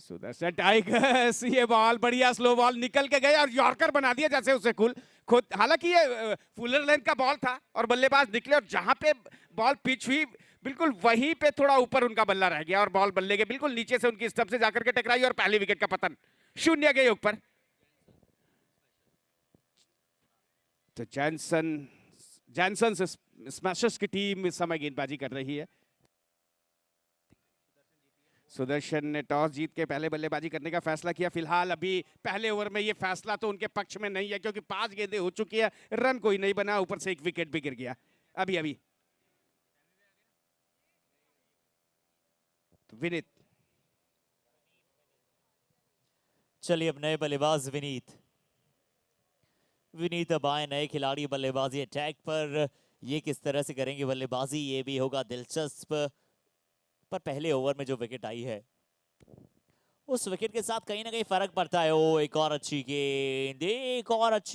Sudarshan tigers, ये ball बढ़िया slow ball निकल के गए और यॉर्कर बना दिया जैसे उसे खुद। हालांकि ये फुलर लेंथ का बॉल था और बल्लेबाज निकले और जहां पे बॉल पिच हुई बिल्कुल वहीं पे थोड़ा ऊपर उनका बल्ला रह गया और बॉल बल्ले के बिल्कुल नीचे से उनकी स्टंप से जाकर के टकराई और पहली विकेट का पतन 0 के योग पर। तो जैनसन स्मैशर्स की टीम इस समय गेंदबाजी कर रही है। सुदर्शन ने टॉस जीत के पहले बल्लेबाजी करने का फैसला किया। फिलहाल अभी पहले ओवर में ये फैसला तो उनके पक्ष में नहीं है क्योंकि 5 गेंदें हो चुकी है, रन कोई नहीं बना, ऊपर से एक विकेट भी गिर गया अभी। तो विनीत, चलिए अब नए बल्लेबाज विनीत अब आए नए खिलाड़ी बल्लेबाजी अटैक पर। ये किस तरह से करेंगे बल्लेबाजी, ये भी होगा दिलचस्प। पर पहले ओवर में जो विकेट आई है उस विकेट के साथ कहीं ना कहीं फर्क पड़ता है। ओ एक और अच्छी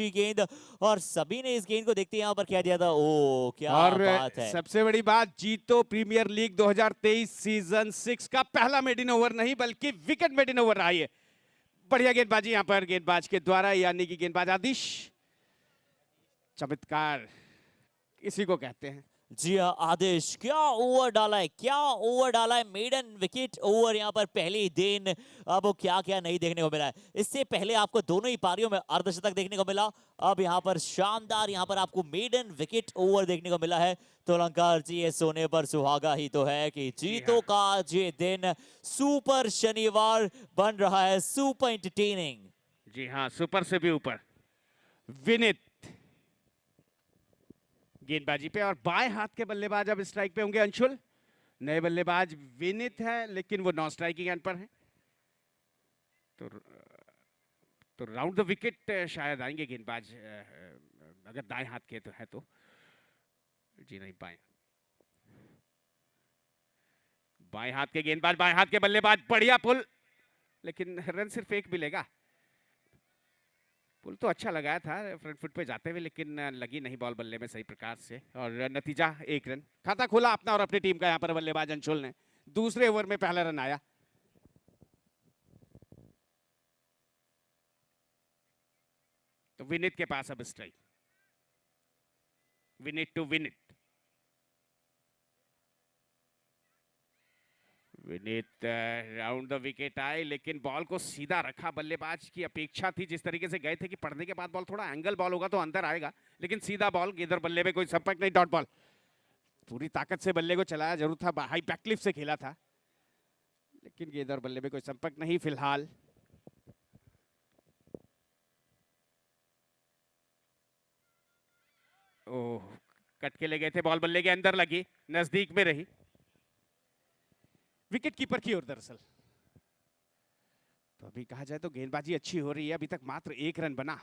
गेंद, और सभी ने इस गेंद को देखते यहाँ पर क्या दिया था। ओ क्या बात है। सबसे बड़ी बात, जीतो प्रीमियर लीग 2023 सीजन 6 का पहला मेडिन ओवर नहीं बल्कि विकेट मेडिन ओवर रहा है। बढ़िया गेंदबाजी यहाँ पर गेंदबाज के द्वारा, यानी कि गेंदबाज आदिश। चमत्कार इसी को कहते हैं। जी हाँ, आदेश क्या ओवर डाला है, मेडन विकेट ओवर यहाँ पर पहली दिन। अब वो क्या नहीं देखने को मिला है। इससे पहले आपको दोनों ही पारियों में अर्धशतक देखने को मिला, अब यहाँ पर शानदार यहाँ पर आपको मेडन विकेट ओवर देखने को मिला है। तो अलंकार जी, ये सोने पर सुहागा ही तो है कि जीतों का ये दिन सुपर शनिवार बन रहा है, सुपर एंटरटेनिंग। जी हाँ, सुपर से भी ऊपर। विनीत गेंदबाजी पे और बाएं हाथ के बल्लेबाज अब स्ट्राइक पे होंगे अंशुल। नए बल्लेबाज विनीत है लेकिन वो नॉन स्ट्राइकिंग एंड पर है। तो राउंड द विकेट शायद आएंगे गेंदबाज, अगर दाएं हाथ के तो है तो। जी नहीं, बाएं हाथ के गेंदबाज, बाएं हाथ के बल्लेबाज, बढ़िया पुल, लेकिन रन सिर्फ एक मिलेगा। पुल तो अच्छा लगाया था फ्रंट फुट पे जाते हुए, लेकिन लगी नहीं बॉल बल्ले में सही प्रकार से, और नतीजा 1 रन। खाता खोला अपना और अपनी टीम का यहाँ पर बल्लेबाज अंशुल ने। दूसरे ओवर में पहला रन आया। तो विनीत के पास अब strike. Vineet to Vineet. Vineet round the wicket आए लेकिन बॉल को सीधा रखा। बल्लेबाज की अपेक्षा थी जिस तरीके से गए थे कि पढ़ने के बाद बॉल थोड़ा एंगल बॉल होगा तो अंदर आएगा, लेकिन सीधा बॉल, इधर बल्ले में कोई संपर्क नहीं, डॉट बॉल। पूरी ताकत से बल्ले को चलाया जरूर था, हाई बैकलिफ्ट से खेला था, लेकिन इधर बल्ले में कोई संपर्क नहीं फिलहाल। ओह, कट के ले गए थे, बॉल बल्ले के अंदर लगी, नजदीक में रही, विकेट कीपर की ओर दरअसल। तो अभी कहा जाए तो गेंदबाजी अच्छी हो रही है, अभी तक मात्र 1 रन बना।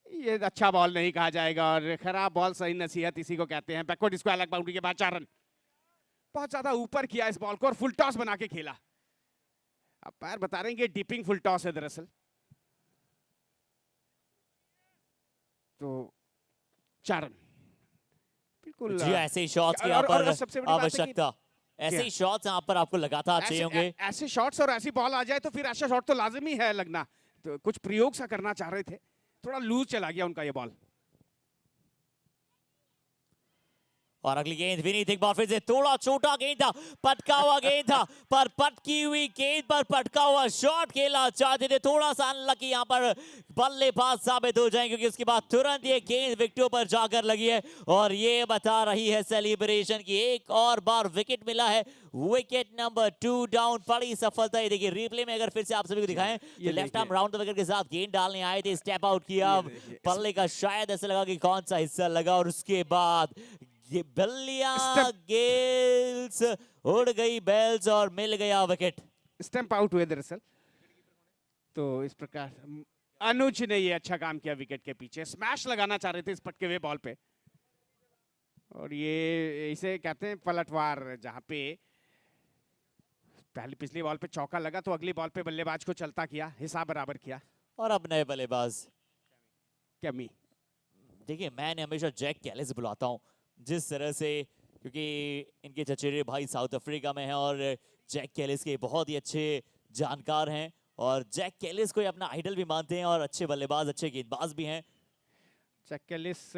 ये अच्छा बॉल नहीं कहा जाएगा और खराब बॉल, सही नसीहत इसी को कहते हैं। बैकवर्ड स्क्वायर लेग बाउंड्री के बाद 4 रन। बहुत ज्यादा ऊपर किया इस बॉल को और फुल टॉस बना के खेला। अब पैर बता रहे हैं कि डिपिंग फुल टॉस है दरअसल। तो 4 रन। बिल्कुल जी, ऐसे ही शॉट्स की यहाँ पर आवश्यकता, ऐसे ही शॉट्स यहाँ पर आपको लगातार चाहिए होंगे। ऐसे शॉट्स और ऐसी बॉल आ जाए तो फिर ऐसा शॉट तो लाजिमी है लगना। तो कुछ प्रयोग सा करना चाह रहे थे, थोड़ा लूज चला गया उनका ये बॉल। और अगली गेंद विनीत, एक बार फिर से थोड़ा छोटा गेंद था, पटका हुआ गेंद था, पर पटकी हुई गेंद पर पटका हुआ शॉट खेला चाहते थे। थोड़ा सा अनलकी यहाँ पर बल्लेबाज साबित हो जाएंगे, क्योंकि उसके बाद तुरंत ये गेंद विकेटों पर जाकर लगी है और ये बता रही है सेलिब्रेशन की एक और बार विकेट मिला है। विकेट नंबर 2 डाउन, बड़ी सफलता। ये देखिए रिप्ले में अगर फिर से आप सभी को दिखाएं तो left arm round the wicket के साथ गेंद डालने आए थे, स्टेप आउट किया, बल्ले का शायद ऐसा लगा कि कौन सा हिस्सा लगा, और उसके बाद ये बल्लियां गेल्स उड़ गई बेल्स और मिल गया विकेट। स्टंप आउट हुए दरअसल। तो इस प्रकार अनुज ने ये अच्छा काम किया, विकेट के पीछे स्मैश लगाना चाह रहे थे इस पटके हुए बॉल पे, और ये इसे कहते हैं पलटवार, जहां पे पहली पिछली बॉल पे चौका लगा तो अगली बॉल पे बल्लेबाज को चलता किया, हिसाब बराबर किया। और अब नए बल्लेबाज कैमी। देखिए मैं हमेशा जैक कैलिस बुलाता हूं, जिस तरह से क्योंकि इनके चचेरे भाई साउथ अफ्रीका में हैं और जैक कैलिस के बहुत ही अच्छे जानकार हैं और जैक कैलिस को ये अपना आइडल भी मानते हैं और अच्छे बल्लेबाज, अच्छे गेंदबाज भी हैं। जैक कैलिस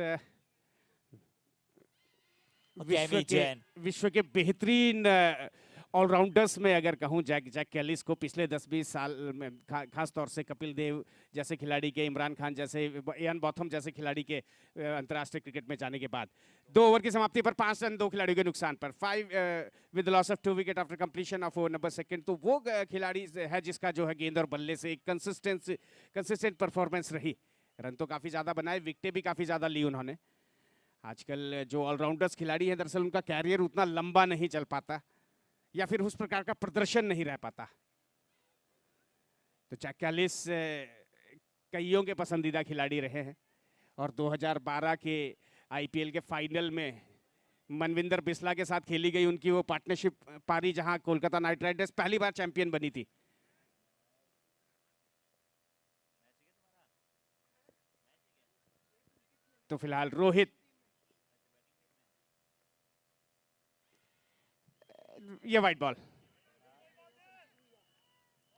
कैमी जैन विश्व के बेहतरीन ऑलराउंडर्स में अगर कहूं जैक कैलिस को पिछले 10-20 साल में खास तौर से कपिल देव जैसे खिलाड़ी के, इमरान खान जैसे, इयान बॉथम जैसे खिलाड़ी के अंतर्राष्ट्रीय क्रिकेट में जाने के बाद 2 ओवर की समाप्ति पर 5 रन 2 खिलाड़ियों के नुकसान पर 5 with loss of 2 wicket after completion of over number 2, तो वो खिलाड़ी है जिसका जो है गेंद और बल्ले से एक कंसिस्टेंट परफॉर्मेंस रही। रन तो काफ़ी ज़्यादा बनाए, विकेटें भी काफ़ी ज़्यादा ली उन्होंने। आजकल जो ऑलराउंडर्स खिलाड़ी हैं दरअसल उनका कैरियर उतना लंबा नहीं चल पाता या फिर उस प्रकार का प्रदर्शन नहीं रह पाता। तो जैक कैलिस कईयों के पसंदीदा खिलाड़ी रहे हैं और 2012 के आईपीएल के फाइनल में मनविंदर बिस्ला के साथ खेली गई उनकी वो पार्टनरशिप पारी जहां कोलकाता नाइट राइडर्स पहली बार चैंपियन बनी थी। तो फिलहाल रोहित, ये वाइट बॉल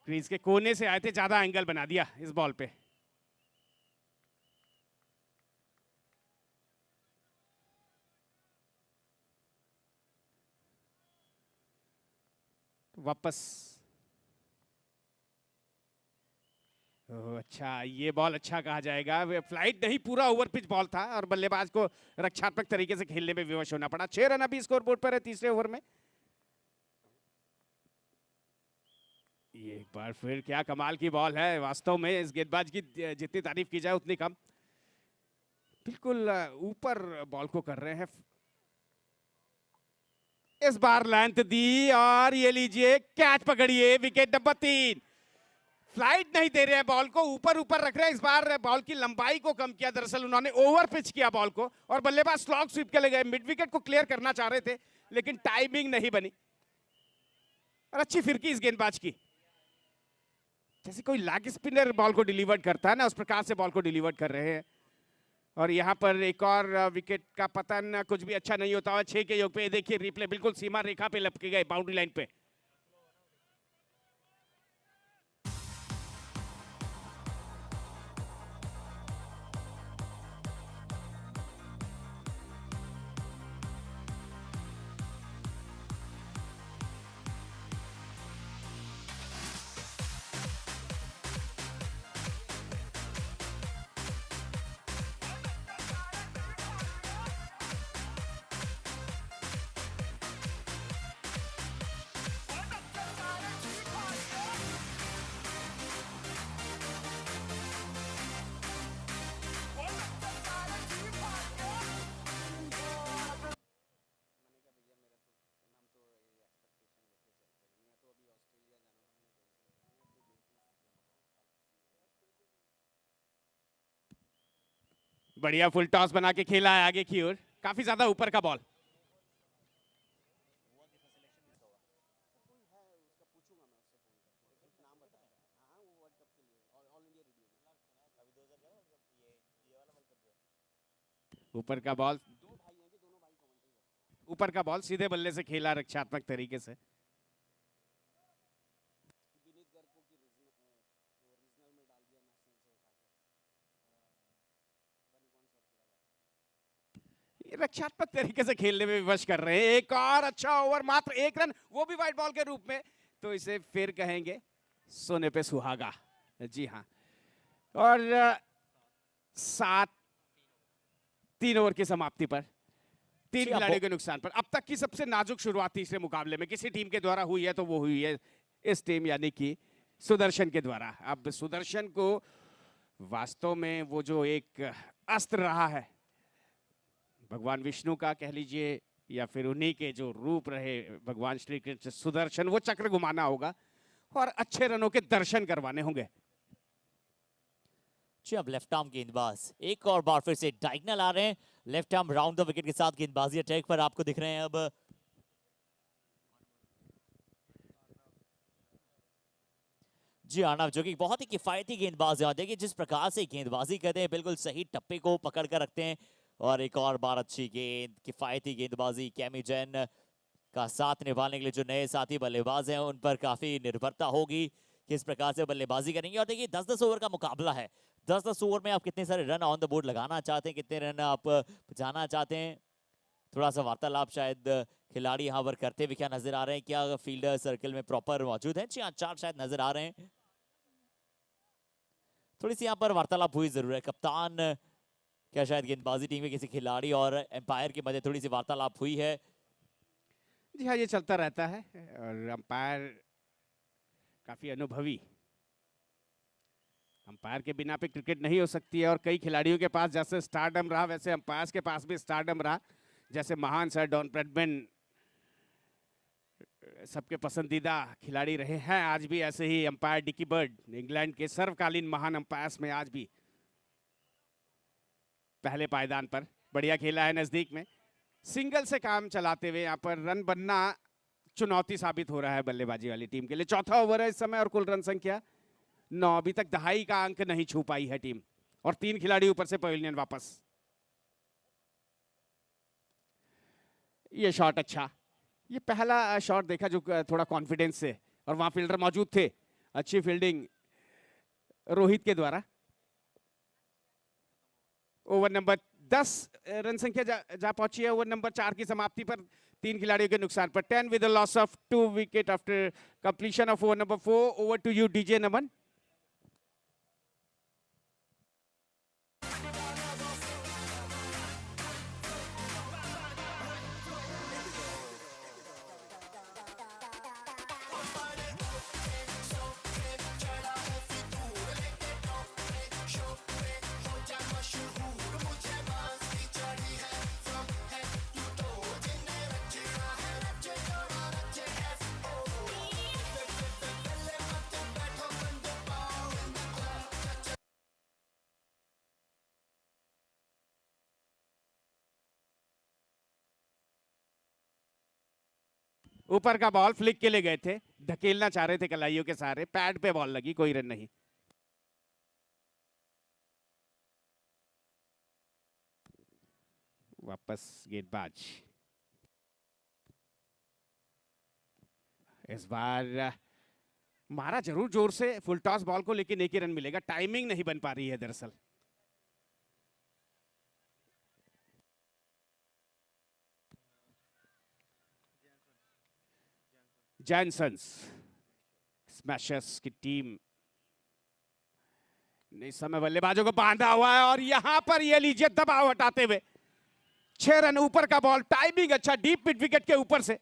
क्रीज के कोने से आए थे, ज्यादा एंगल बना दिया इस बॉल पे। वापस अच्छा, ये बॉल अच्छा कहा जाएगा, फ्लाइट नहीं पूरा ओवर पिच बॉल था और बल्लेबाज को रक्षात्मक तरीके से खेलने में विवश होना पड़ा। 6 रन अभी स्कोर बोर्ड पर है तीसरे ओवर में। ये एक बार फिर क्या कमाल की बॉल है, वास्तव में इस गेंदबाज की जितनी तारीफ की जाए उतनी कम। बिल्कुल ऊपर बॉल को कर रहे हैं, इस बार लेंथ दी और ये लीजिए कैच पकड़िए, विकेट नंबर 3। फ्लाइट नहीं दे रहे हैं बॉल को, ऊपर ऊपर रख रहे हैं। इस बार बॉल की लंबाई को कम किया, दरअसल उन्होंने ओवर पिच किया बॉल को और बल्लेबाज स्लॉग स्वीप के ले गए। मिड विकेट को क्लियर करना चाह रहे थे लेकिन टाइमिंग नहीं बनी और अच्छी फिरकी इस गेंदबाज की, जैसे कोई लैग स्पिनर बॉल को डिलीवर करता है ना, उस प्रकार से बॉल को डिलीवर कर रहे हैं। और यहाँ पर एक और विकेट का पतन, कुछ भी अच्छा नहीं होता है। 6 के योग पे देखिए रिप्ले, बिल्कुल सीमा रेखा पे लपके गए, बाउंड्री लाइन पे। बढ़िया फुल टॉस बना के खेला है आगे की ओर, काफी ज्यादा ऊपर का बॉल। ऊपर का बॉल, ऊपर का बॉल सीधे बल्ले से खेला रक्षात्मक तरीके से। रक्षात्मक तरीके से खेलने में विवश कर रहे हैं। एक और अच्छा ओवर, मात्र 1 रन, वो भी व्हाइट बॉल के रूप में, तो इसे फिर कहेंगे सोने पे सुहागा। जी हाँ, और 3 ओवर की समाप्ति पर 3 खिलाड़ियों के नुकसान पर अब तक की सबसे नाजुक शुरुआत तीसरे मुकाबले में किसी टीम के द्वारा हुई है तो वो हुई है इस टीम यानी कि सुदर्शन के द्वारा। अब सुदर्शन को वास्तव में वो जो एक अस्त्र रहा है भगवान विष्णु का कह लीजिए या फिर उन्हीं के जो रूप रहे भगवान श्री कृष्ण सुदर्शन, वो चक्र घुमाना होगा और अच्छे रनों के दर्शन करवाने होंगे। जी, अब लेफ्ट आर्म गेंदबाज एक और बार फिर से डायगोनल आ रहे हैं। Left arm round the wicket के साथ गेंदबाजी अटैक पर आपको दिख रहे हैं अब जी अर्णव, जो कि बहुत ही किफायती गेंदबाज है। देखिए जिस प्रकार से गेंदबाजी करते हैं, बिल्कुल सही टप्पे को पकड़ कर रखते हैं और एक और बार अच्छी गेंद, किफायती गेंदबाजी कैमी जैन का साथ निभाने के लिए जो नए साथी बल्लेबाज हैं उन पर काफी निर्भरता होगी किस प्रकार से बल्लेबाजी करेंगे। और देखिए 10-10 ओवर का मुकाबला है, 10-10 ओवर में आप कितने सारे रन ऑन द बोर्ड लगाना चाहते हैं, कितने रन आप जाना चाहते हैं, थोड़ा सा वार्तालाप शायद खिलाड़ी यहाँ पर करते हुए क्या नजर आ रहे हैं। क्या फील्डर सर्कल में प्रॉपर मौजूद है? जी हाँ, 4 शायद नजर आ रहे हैं। थोड़ी सी यहाँ पर वार्तालाप हुई जरूर है। कप्तान क्या शायद गेंदबाजी टीम के किसी खिलाड़ी और एम्पायर के मध्य थोड़ी सी वार्तालाप हुई है? जी हाँ, ये चलता रहता है और अंपायर काफी अनुभवी, अंपायर के बिना पे क्रिकेट नहीं हो सकती है। और कई खिलाड़ियों के पास जैसे स्टारडम रहा वैसे अंपायर्स के पास भी स्टारडम रहा। जैसे महान सर डॉन ब्रैडमैन सबके पसंदीदा खिलाड़ी रहे हैं, आज भी ऐसे ही अंपायर डिकी बर्ड इंग्लैंड के सर्वकालीन महान अंपायर्स में आज भी पहले पायदान पर। बढ़िया खेला है नजदीक में, सिंगल से काम चलाते हुए यहाँ पर रन बनना चुनौती साबित हो रहा है बल्लेबाजी वाली टीम के लिए। चौथा ओवर है इस समय और कुल रन संख्या 9। अभी तक दहाई का अंक नहीं छू पाई है टीम और 3 खिलाड़ी ऊपर से पवेलियन वापस। ये शॉट अच्छा, ये पहला शॉट देखा जो थोड़ा कॉन्फिडेंस से, और वहां फील्डर मौजूद थे। अच्छी फील्डिंग रोहित के द्वारा। ओवर नंबर 10 रन संख्या जा पहुंची है। ओवर नंबर 4 की समाप्ति पर 3 खिलाड़ियों के नुकसान पर 10 with the loss of 2 wicket after completion of over number 4। Over to you DJ Naman. ऊपर का बॉल फ्लिक के लिए गए थे, धकेलना चाह रहे थे कलाइयों के सहारे, पैड पे बॉल लगी, कोई रन नहीं। वापस गेंदबाज। इस बार मारा जरूर जोर से फुल टॉस बॉल को, लेकिन एक ही रन मिलेगा। टाइमिंग नहीं बन पा रही है दरअसल। जैनसन्स स्मैशर्स की टीम ने इस समय बल्लेबाजों को बांधा हुआ है और यहां पर ये लीजिए दबाव हटाते हुए 6 रन। ऊपर का बॉल, टाइमिंग अच्छा, डीप मिड विकेट के ऊपर से।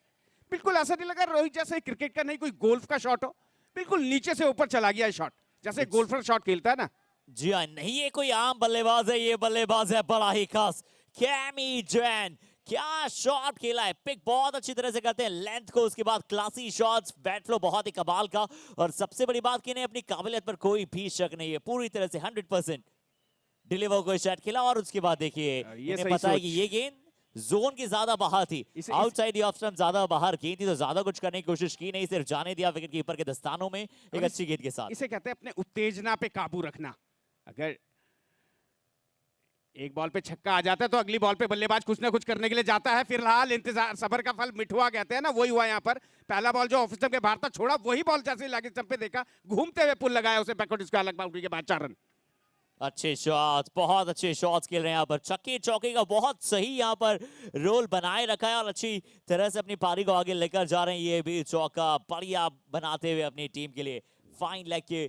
बिल्कुल ऐसा नहीं लगा रोहित जैसे क्रिकेट का नहीं कोई गोल्फ का शॉट हो, बिल्कुल नीचे से ऊपर चला गया शॉट, जैसे गोल्फर शॉट खेलता है ना। जी हाँ, नहीं ये कोई आम बल्लेबाज है, ये बल्लेबाज है बड़ा ही खास, कैमी जैन। क्या शॉट खेला है, पिक बहुत अच्छी तरह से करते हैं लेंथ को, उसके बाद क्लासी शॉट्स, बैट फ्लो बहुत ही कमाल का। और सबसे बड़ी बात कि इन्हें अपनी काबिलियत पर कोई भी शक नहीं है, पूरी तरह से 100% डिलीवर कोई शॉट खेला। और उसके बाद देखिए इन्हें पता है कि ये गेंद जोन की ज्यादा बाहर थी, आउटसाइड द ऑफ स्टंप ज्यादा बाहर गेंद थी, तो ज्यादा कुछ करने की कोशिश की नहीं, सिर्फ जाने दिया विकेट कीपर के दस्तानों में एक अच्छी गेंद के साथ। इसे कहते हैं अपने उत्तेजना पे काबू रखना। अगर एक बॉल पे छक्का आ जाता है तो अगली बॉल पे बल्लेबाज कुछ ना कुछ करने के लिए जाता है। फिलहाल इंतजार, सबर का फल मिठुआ कहते हैं ना, वही हुआ यहाँ पर। पहला बॉल जो ऑफ स्टंप के बाहर था छोड़ा, वही बॉल जैसे लगे स्टंप पे देखा, घूमते हुए पुल लगाया उसे बैकवर्ड, इसका अलग बाउंड्री के बाद 4 रन। अच्छे शॉट्स, बहुत अच्छे शॉट्स खेल रहे हैं यहाँ पर। चक्के चौके का बहुत सही यहाँ पर रोल बनाए रखा है और अच्छी तरह से अपनी पारी को आगे लेकर जा रहे हैं। ये भी चौका बढ़िया बनाते हुए अपनी टीम के लिए फाइन लेग के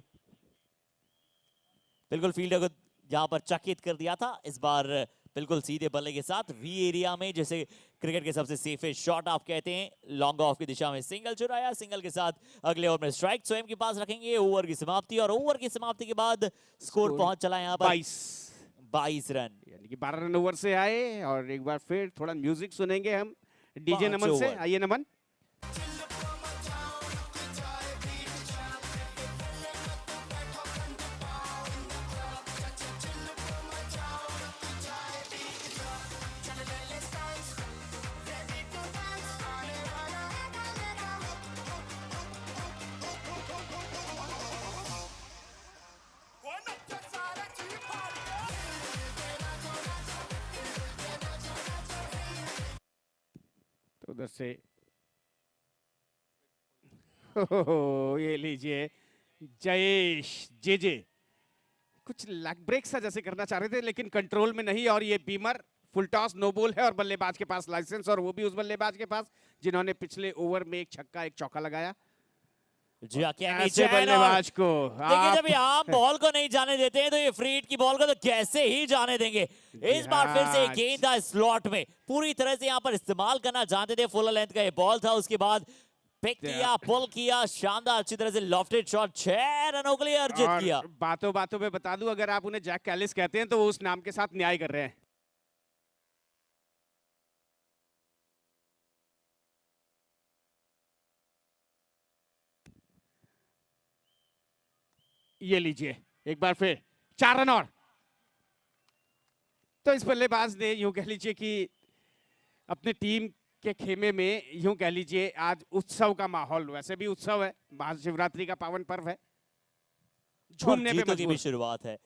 बिल्कुल फील्डर को यहाँ पर चकित कर दिया था। इस बार बिल्कुल सीधे बल्ले के साथ वी एरिया में, जैसे क्रिकेट के सबसे सेफेस्ट शॉट आप कहते हैं, लॉन्ग ऑफ की दिशा में सिंगल चुराया, सिंगल के साथ अगले ओवर में स्ट्राइक स्वयं के पास रखेंगे। ओवर की समाप्ति, और ओवर की समाप्ति के बाद स्कोर पहुंच चला यहाँ पर 22 रन, यानी कि 12 रन ओवर से आए। और एक बार फिर थोड़ा म्यूजिक सुनेंगे हम डीजे नमन से। आइए नमन। उधर से ये लीजिए जयेश जे कुछ लेग ब्रेक सा जैसे करना चाह रहे थे लेकिन कंट्रोल में नहीं, और ये beamer full toss no ball है और बल्लेबाज के पास लाइसेंस, और वो भी उस बल्लेबाज के पास जिन्होंने पिछले ओवर में एक छक्का एक चौका लगाया। जी हाँ, कैमी ऐसे जैन और बल्लेबाज को देखिए जब ये आम बॉल को नहीं जाने देते हैं तो ये फ्री हिट की बॉल को तो कैसे ही जाने देंगे। इस बार फिर से एक गेंद था स्लॉट में, पूरी तरह से यहाँ पर इस्तेमाल करना जानते थे। फुल लेंथ का ये बॉल था, उसके बाद पिक किया, पुल किया, शानदार अच्छी तरह से लॉफ्टेड शॉट, 6 रनों के लिए अर्जित किया। बातों बातों में बता दूं, अगर आप उन्हें जैक कैलिस कहते हैं तो वो उस नाम के साथ न्याय कर रहे हैं। ये लीजिए एक बार फिर 4 रन और। तो इस बल्लेबाज ने यूं कह लीजिए कि अपने टीम के खेमे में यूं कह लीजिए आज उत्सव का माहौल, वैसे भी उत्सव है, महाशिवरात्रि का पावन पर्व है, झूमने पे की भी शुरुआत है।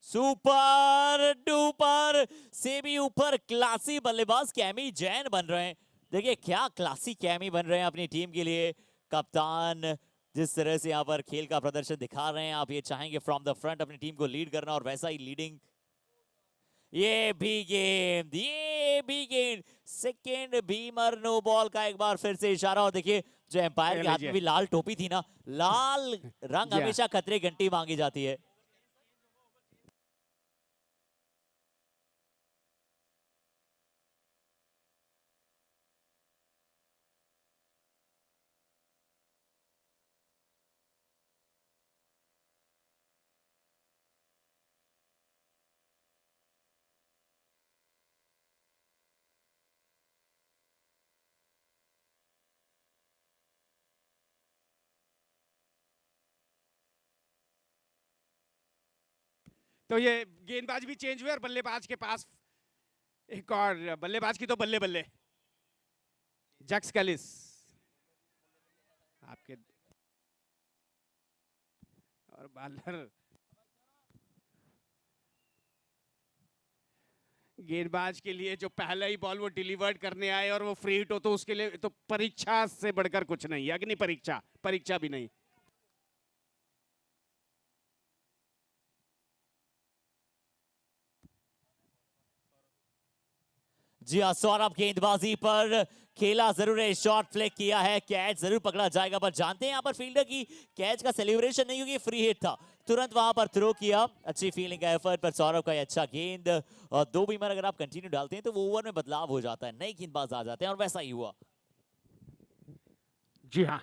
सुपर डुपर से भी ऊपर क्लासी बल्लेबाज कैमी जैन बन रहे हैं। देखिए क्या क्लासी कैमी बन रहे हैं अपनी टीम के लिए। कप्तान जिस तरह से यहाँ पर खेल का प्रदर्शन दिखा रहे हैं, आप ये चाहेंगे फ्रॉम द फ्रंट अपनी टीम को लीड करना, और वैसा ही लीडिंग। ये भी गेंद सेकेंड बीमर नो बॉल का एक बार फिर से इशारा। और देखिए जो एम्पायर के हाथ में भी लाल टोपी थी ना, लाल रंग हमेशा खतरे घंटी मांगी जाती है। तो ये गेंदबाज भी चेंज हुए और बल्लेबाज के पास एक और बल्लेबाज की तो बल्ले बल्ले जैक्स कैलिस आपके, और बॉलर गेंदबाज के लिए जो पहला ही बॉल वो डिलीवर्ड करने आए और वो फ्री हिट हो, तो उसके लिए तो परीक्षा से बढ़कर कुछ नहीं है, अग्नि परीक्षा, परीक्षा भी नहीं। जी हाँ, सौरभ गेंदबाजी पर खेला जरूर है, शॉट फ्लिक किया है, कैच जरूर पकड़ा जाएगा, पर जानते हैं यहाँ पर फील्डर की कैच का सेलिब्रेशन नहीं होगी, फ्री हिट था, तुरंत वहां पर थ्रो किया। अच्छी फील्डिंग का एफर्ट पर सौरभ का अच्छा गेंद, और 2 बीमर अगर आप कंटिन्यू डालते हैं तो वो ओवर में बदलाव हो जाता है, नए गेंदबाज आ जाते हैं, और वैसा ही हुआ। जी हाँ,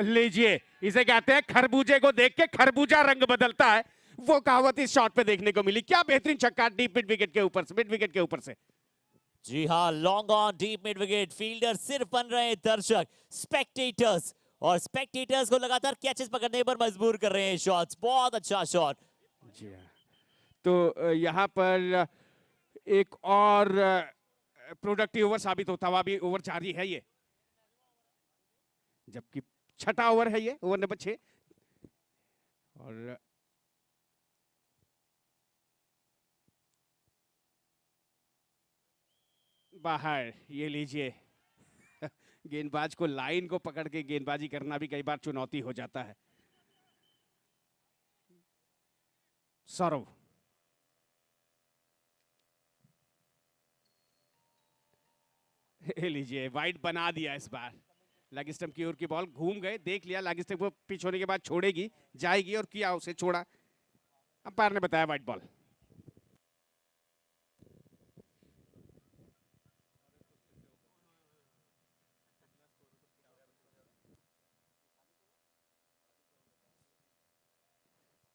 लीजिए, इसे कहते हैं खरबूजे को देख के खरबूजा रंग बदलता है, वो कहावत इस शॉट पे देखने को मिली। क्या बेहतरीन छक्का डीप मिड विकेट के ऊपर से, मिड विकेट के ऊपर से। जी हाँ, long on deep mid wicket, fielder सिर्फ बन रहे हैं दर्शक, स्पेक्टेटर्स, और स्पेक्टेटर्स को लगातार कैचेस पकड़ने पर मजबूर कर रहे हैं शॉट्स। बहुत अच्छा शॉट। जी हाँ, तो यहाँ पर एक और प्रोडक्टिव ओवर साबित होता हुआ भी ओवर जारी है ये, जबकि छठा ओवर है ये, ओवर नंबर 6, और बाहर। ये लीजिए गेंदबाज को लाइन को पकड़ के गेंदबाजी करना भी कई बार चुनौती हो जाता है। सौरभ, लीजिए वाइड बना दिया इस बार। लेग स्टंप की ओर की बॉल घूम गए, देख लिया, लेग स्टंप को पिच होने के बाद छोड़ेगी, जाएगी, और किया, उसे छोड़ा, अंपायर ने बताया वाइड बॉल।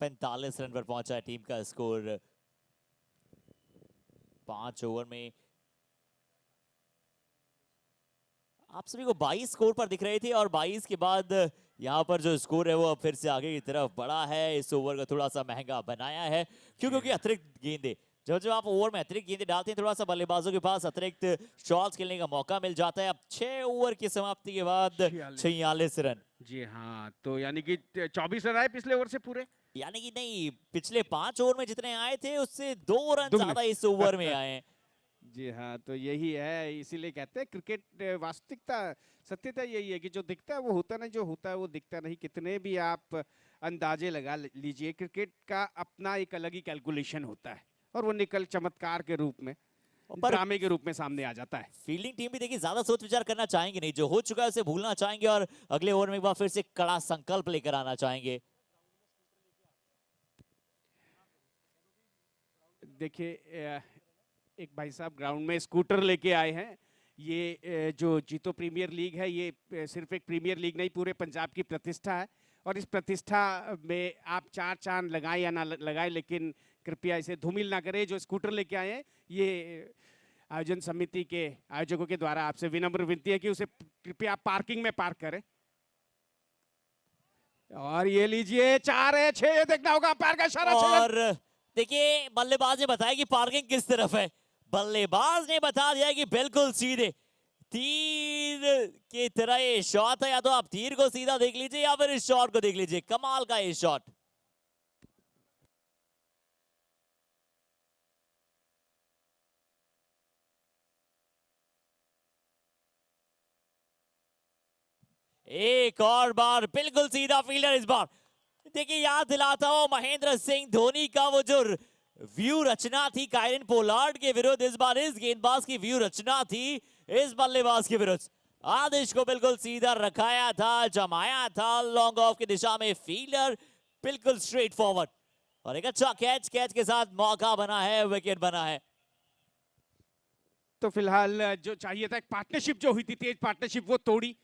पैंतालीस रन पर पहुंचा है टीम का स्कोर। 5 ओवर में आप सभी को 22 स्कोर पर दिख रहे थे, और 22 के बाद यहाँ पर जो स्कोर है वो फिर से आगे की तरफ बढ़ा है। इस ओवर को थोड़ा सा महंगा बनाया है क्योंकि अतिरिक्त गेंदे, जब आप ओवर में अतिरिक्त गेंदे डालते हैं, थोड़ा सा बल्लेबाजों के पास अतिरिक्त शॉट्स खेलने का मौका मिल जाता है। अब 6 ओवर की समाप्ति के बाद 46 रन। जी हाँ, तो यानी कि 24 रन आए पिछले ओवर से पूरे। यानी कि नहीं, पिछले 5 ओवर में जितने आए थे उससे 2 रन दुगने। ज्यादा इस ओवर में आए हैं। जी हाँ, तो यही है, इसीलिए कहते हैं क्रिकेट वास्तविकता सत्यता यही है कि जो दिखता है वो होता नहीं, जो होता है वो दिखता नहीं। कितने भी आप अंदाजे लगा लीजिए, क्रिकेट का अपना एक अलग ही कैलकुलेशन होता है और वो निकल चमत्कार के रूप में, पर ड्रामे के रूप में सामने आ जाता है। फील्डिंग टीम भी देखिए ज्यादा सोच विचार करना चाहेंगे नहीं, जो हो चुका है उसे भूलना चाहेंगे और अगले ओवर में एक बार फिर से कड़ा संकल्प लेकर आना चाहेंगे। देखिए, एक भाई साहब ग्राउंड में स्कूटर लेके आए हैं। ये जो जीतो प्रीमियर लीग है, ये सिर्फ एक प्रीमियर लीग नहीं, पूरे पंजाब की प्रतिष्ठा है और इस प्रतिष्ठा में आप 4 चांद लगाएं या ना लगाएं, लेकिन कृपया इसे धूमिल ना करें। जो स्कूटर लेके आए हैं, ये आयोजन समिति के आयोजकों के द्वारा आपसे विनम्र विनती है कि उसे कृपया आप पार्किंग में पार्क करें। और ये लीजिए 4 है 6, देखना होगा पैर का इशारा। और देखिए बल्लेबाज ने बताया कि पार्किंग किस तरफ है, बल्लेबाज ने बता दिया कि बिल्कुल सीधे तीर की तरह ये शॉट है। या तो आप तीर को सीधा देख लीजिए या फिर इस शॉट को देख लीजिए, कमाल का ये शॉट। एक और बार बिल्कुल सीधा फील्डर इस बार। देखिए याद दिलाता हूं महेंद्र सिंह धोनी का वो जो व्यू रचना थी कायरन पोलार्ड के विरुद्ध, इस बार इस गेंदबाज की व्यू रचना थी इस बल्लेबाज के विरुद्ध। आदिश को बिल्कुल सीधा रखाया था, जमाया था लॉन्ग ऑफ की दिशा में, फील्डर बिल्कुल स्ट्रेट फॉरवर्ड और एक अच्छा कैच के साथ मौका बना है, विकेट बना है। तो फिलहाल जो चाहिए था, एक पार्टनरशिप जो हुई थी, तेज पार्टनरशिप, वो तोड़ी।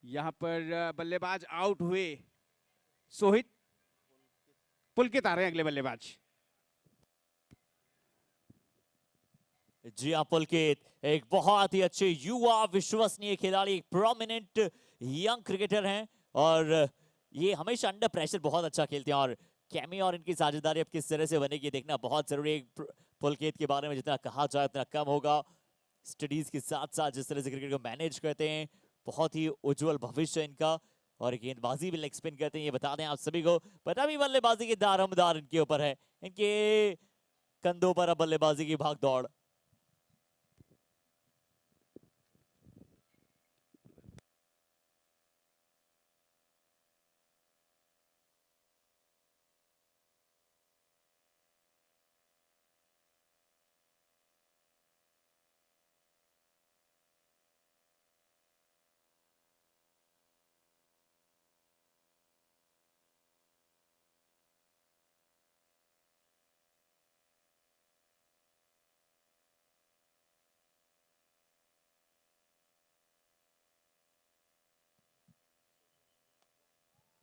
यहां पर बल्लेबाज आउट हुए सोहित, पुलकित आ रहे हैं अगले बल्लेबाज। जी हाँ, पुलकित एक बहुत ही अच्छे युवा विश्वसनीय खिलाड़ी, एक प्रोमिनेंट यंग क्रिकेटर हैं और ये हमेशा अंडर प्रेशर बहुत अच्छा खेलते हैं और कैमी और इनकी साझेदारी अब किस तरह से बनेगी देखना बहुत जरूरी है। पुलकित के बारे में जितना कहा जाए उतना कम होगा। स्टडीज के साथ साथ जिस तरह से क्रिकेट को मैनेज करते हैं, बहुत ही उज्जवल भविष्य इनका, और गेंदबाजी भी लेग स्पिन करते हैं, ये बता दें आप सभी को। पता भी बल्लेबाजी के दारोमदार इनके ऊपर है, इनके कंधों पर अब बल्लेबाजी की भाग दौड़।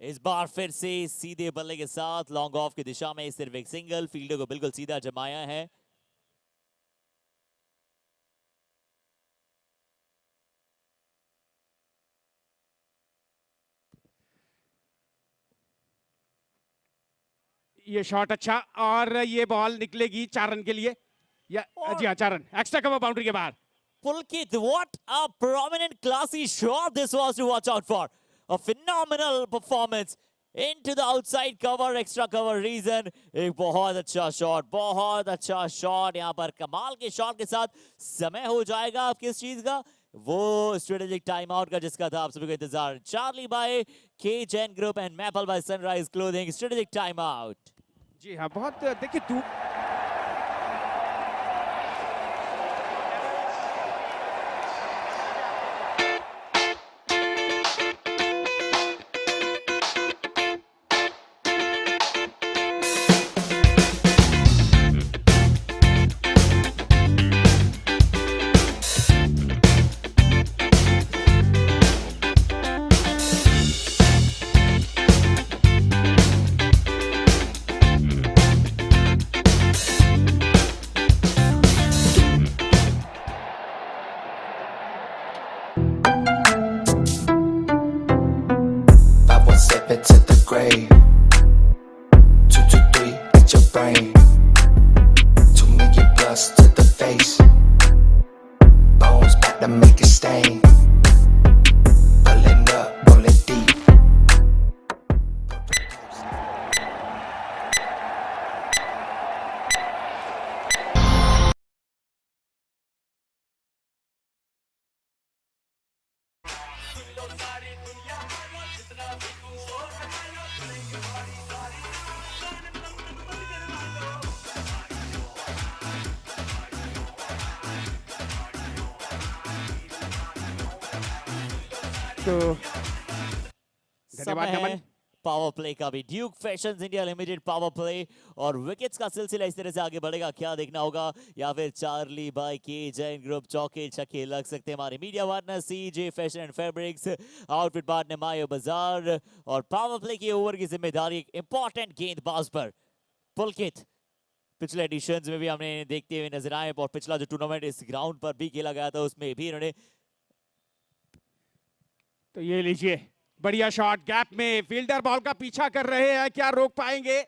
इस बार फिर से सीधे बल्ले के साथ लॉन्ग ऑफ की दिशा में सिर्फ एक सिंगल, फील्डर को बिल्कुल सीधा जमाया है। ये शॉट अच्छा, और ये बॉल निकलेगी 4 रन के लिए, या जी हाँ 4 रन, एक्स्ट्रा कवर बाउंड्री के बाहर। Pulkit, what a prominent classy shot this was to watch out for. A phenomenal performance into the outside cover, extra cover reason. एक बहुत अच्छा शॉट यहाँ पर, कमाल के शॉट के साथ समय हो जाएगा आप किस चीज का, वो स्ट्रेटेजिक टाइम आउट का जिसका था आप सभी को इंतजार। Charlie by KJN group and Maple by Sunrise Clothing, strategic time out. जी हाँ, बहुत देखिए तू it to the grave. 2 to 3 at your brain. 2 million plus to the face. Bones back to make a stain. Pulling up, rolling deep. तो समय धन्यवाद है नमन। Power play का भी। Duke fashions India limited power play और wickets का सिलसिला इस तरह से आगे बढ़ेगा, क्या देखना होगा, या फिर चार्ली बाय के जैन ग्रुप चौके छक्के लग सकते हैं। हमारे media partner CJ fashion and fabrics, outfit partner Mayo Bazaar, और पावर प्ले की ओवर की जिम्मेदारी एक इंपॉर्टेंट गेंदबाज पर पुलकित। पिछले एडिशंस में भी हमने देखते हुए नजर आए, और पिछला जो टूर्नामेंट इस ग्राउंड पर भी खेला गया था उसमें भी इन्होंने। तो ये लीजिए बढ़िया शॉट, गैप में फील्डर बॉल का पीछा कर रहे हैं, क्या रोक पाएंगे?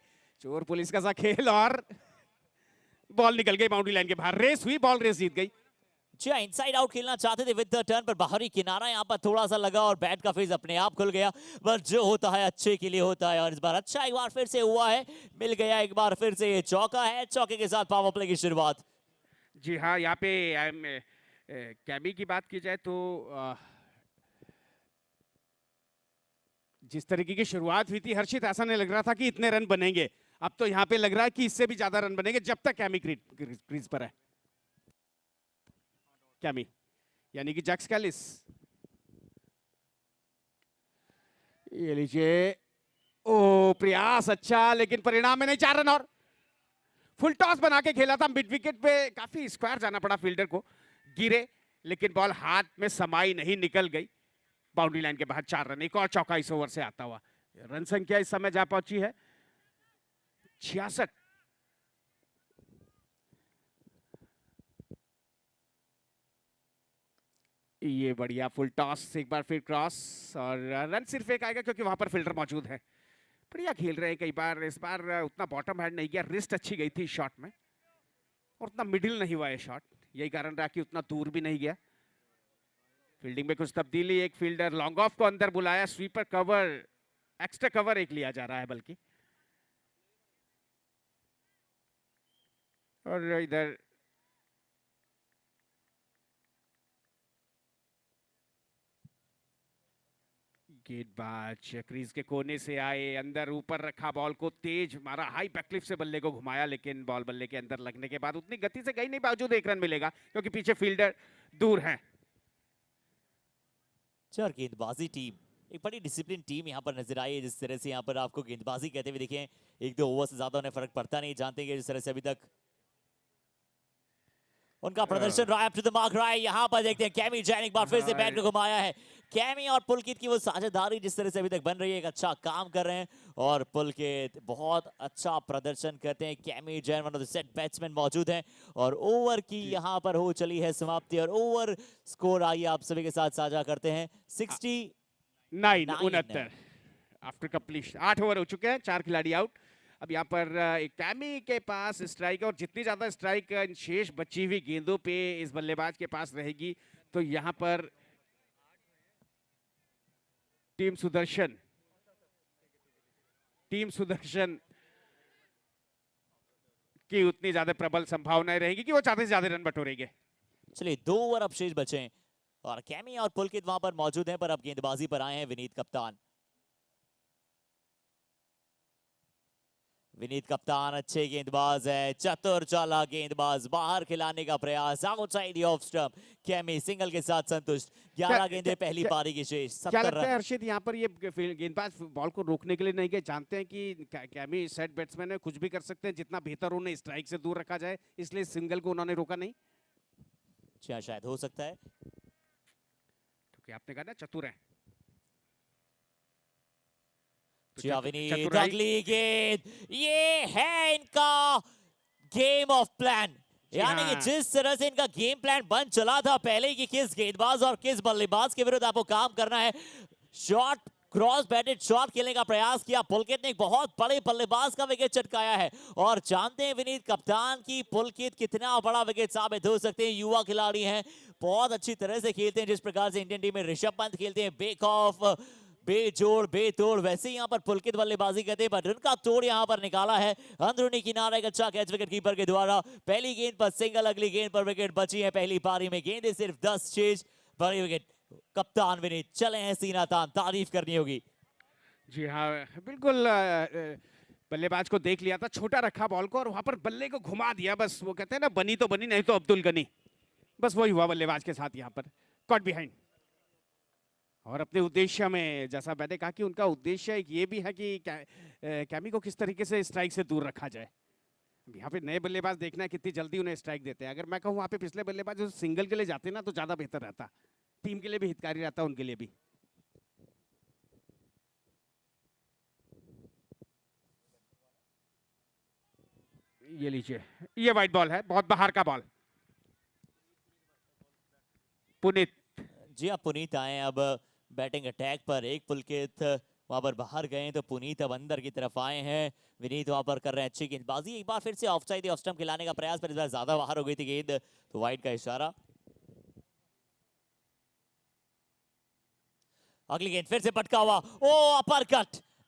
चोर पुलिस का सा खेल, और बॉल निकल गई बाउंड्री लाइन के बाहर। रेस हुई, बॉल रेस जीत गई। जी इनसाइड आउट खेलना चाहते थे विद द टर्न, पर बाहरी किनारा यहाँ पर थोड़ा सा लगा और बैट का फेस अपने आप खुल गया। बस जो होता है अच्छे के लिए होता है, और इस बार अच्छा एक बार फिर से हुआ है, मिल गया एक बार फिर से। ये चौका है, चौके के साथ पावर प्ले की शुरुआत। जी हाँ, यहाँ पे कैमी की बात की जाए तो जिस तरीके की शुरुआत हुई थी हर्षित, ऐसा नहीं लग रहा था कि इतने रन बनेंगे। अब तो यहाँ पे लग रहा है कि इससे भी ज्यादा रन बनेंगे जब तक कैमी क्रीज पर है। कैमी यानी कि जैक्स कैलिस, ये लीजिए। ओ प्रयास अच्छा, लेकिन परिणाम में नहीं। 4 रन और। फुल टॉस बना के खेला था, मिड विकेट पे काफी स्क्वायर जाना पड़ा फील्डर को, गिरे लेकिन बॉल हाथ में समाई नहीं, निकल गई बाउंड्री लाइन के बाहर। 4 रन, एक और चौका इस ओवर से आता हुआ। रन संख्या इस समय जा पहुंची है 66। ये बढ़िया फुल टॉस, एक बार फिर क्रॉस, और रन सिर्फ एक आएगा क्योंकि वहां पर फील्डर मौजूद है। बढ़िया खेल रहे हैं। कई बार इस बार उतना बॉटम हैंड नहीं गया, रिस्ट अच्छी गई थी शॉट में, और उतना मिडिल नहीं हुआ है शॉट, यही कारण रहा कि उतना दूर भी नहीं गया। फील्डिंग में कुछ तब्दीली, एक फील्डर लॉन्ग ऑफ को अंदर बुलाया, स्वीपर कवर, एक्स्ट्रा कवर एक लिया जा रहा है बल्कि, और इधर गेंदबाज क्रीज के कोने से आए, अंदर ऊपर रखा बॉल को, तेज मारा, हाई बैकफ्लिप से बल्ले को घुमाया, लेकिन बॉल बल्ले के अंदर लगने के बाद उतनी गति से गई नहीं, बावजूद 1 रन मिलेगा क्योंकि पीछे फील्डर दूर है। चार गेंदबाजी टीम, एक बड़ी डिसिप्लिन टीम यहाँ पर नजर आई है। जिस तरह से यहाँ पर आपको गेंदबाजी कहते हुए दिखे, 1-2 ओवर से ज्यादा उन्हें फर्क पड़ता नहीं, जानते हैं जिस तरह से अभी तक उनका प्रदर्शन रहा है। अप टू द मार्क रहा है। यहाँ पर देखते हैं कैमी जैन एक बार फिर से बैट को घुमाया है। कैमी और पुलकित की वो साझेदारी जिस तरह से अभी तक बन रही है, एक अच्छा काम कर रहे हैं, और पुलकित बहुत अच्छा प्रदर्शन करते हैं। Chemo Jain one of the set batsman मौजूद हैं, और ओवर की यहाँ पर हो चली है समाप्ति, और ओवर स्कोर आइए आप सभी के साथ साझा करते हैं। 69 आफ्टर कंप्लीशन। 8 ओवर हो चुके हैं, 4 खिलाड़ी आउट। अब यहाँ पर एक कैमी के पास स्ट्राइक, और जितनी ज्यादा स्ट्राइक शेष बची हुई गेंदों पे इस बल्लेबाज के पास रहेगी, तो यहाँ पर टीम सुदर्शन की उतनी ज्यादा प्रबल संभावनाएं रहेंगी कि वो ज्यादा से ज्यादा रन बटोरेंगे। चलिए 2 ओवर अब शेष बचे हैं, और कैमी और पुलकित वहां पर मौजूद हैं, पर अब गेंदबाजी पर आए हैं विनीत कप्तान। विनीत कप्तान अच्छे गेंदबाज है, चतुर चालाक गेंदबाज, बाहर खिलाने का प्रयास, outside the off stump. Chemo single के साथ संतुष्ट। 11 गेंदें पहली पारी की शेष। क्या लगता है हर्षित, यहाँ पर ये गेंदबाज बॉल को रोकने के लिए नहीं गए? जानते हैं कि कैमी सेट बैट्समैन है, कुछ भी कर सकते हैं, जितना बेहतर उन्हें स्ट्राइक से दूर रखा जाए, इसलिए सिंगल को उन्होंने रोका नहीं। शायद हो सकता है, क्योंकि आपने कहा ना चतुर है। विनीत अगली गेंद, ये है इनका गेम ऑफ प्लान, यानी कि जिस तरह से इनका गेम प्लान बन चला था पहले कि किस गेंदबाज और किस बल्लेबाज के विरुद्ध आपको काम करना है। शॉट, क्रॉस बैटेड शॉट खेलने का प्रयास किया, पुलकित ने एक बहुत बड़े बल्लेबाज का विकेट चटकाया है, और जानते हैं विनीत कप्तान की पुलकित कितना बड़ा विकेट साबित हो सकते हैं। युवा खिलाड़ी हैं, बहुत अच्छी तरह से खेलते हैं, जिस प्रकार से इंडियन टीम में ऋषभ पंत खेलते हैं, बेक ऑफ, बेजोड़ बेतोड़, वैसे ही यहाँ पर पुलकित बल्लेबाजी करते हैं, पर उनका तोड़ यहाँ पर निकाला है अंदरूनी किनारा, एक अच्छा कैच विकेट कीपर के द्वारा। पहली गेंद पर सिंगल, अगली गेंद पर विकेट बची है पहली पारी में। गेंदें सिर्फ 10 शेष, बड़ी विकेट। कप्तान विनीत चले हैं सीना तान, तारीफ करनी होगी। जी हाँ बिल्कुल, बल्लेबाज को देख लिया था, छोटा रखा बॉल को, और वहां पर बल्ले को घुमा दिया। बस वो कहते हैं ना, बनी तो बनी, नहीं तो अब्दुल गनी, बस वही हुआ बल्लेबाज के साथ यहाँ पर। Caught behind. और अपने उद्देश्य में जैसा मैंने कहा कि उनका उद्देश्य एक ये भी है कि कैमी को किस तरीके से स्ट्राइक से दूर रखा जाए। यहाँ पे नए बल्लेबाज देखना है कितनी जल्दी उन्हें स्ट्राइक देते हैं। अगर मैं कहूँ वहाँ पे पिछले बल्लेबाज जो सिंगल के लिए जाते ना तो ज्यादा बेहतर रहता, टीम के लिए भी हितकारी रहता, उनके लिए भी। ये लीजिए, ये वाइट बॉल है, बहुत बाहर का बॉल। पुनीत, जी हाँ, पुनीत आए अब बैटिंग अटैक पर। एक पुलकित वहां पर बाहर गए तो पुनीत अब अंदर की तरफ आए हैं। विनीत वहां पर कर रहे हैं अच्छी गेंदबाजी। एक बार फिर से ऑफ साइड ऑफ स्टंप खिलाने का प्रयास, पर इस बार ज्यादा बाहर हो गई थी गेंद, तो वाइड का इशारा। अगली गेंद फिर से पटका हुआ, ओ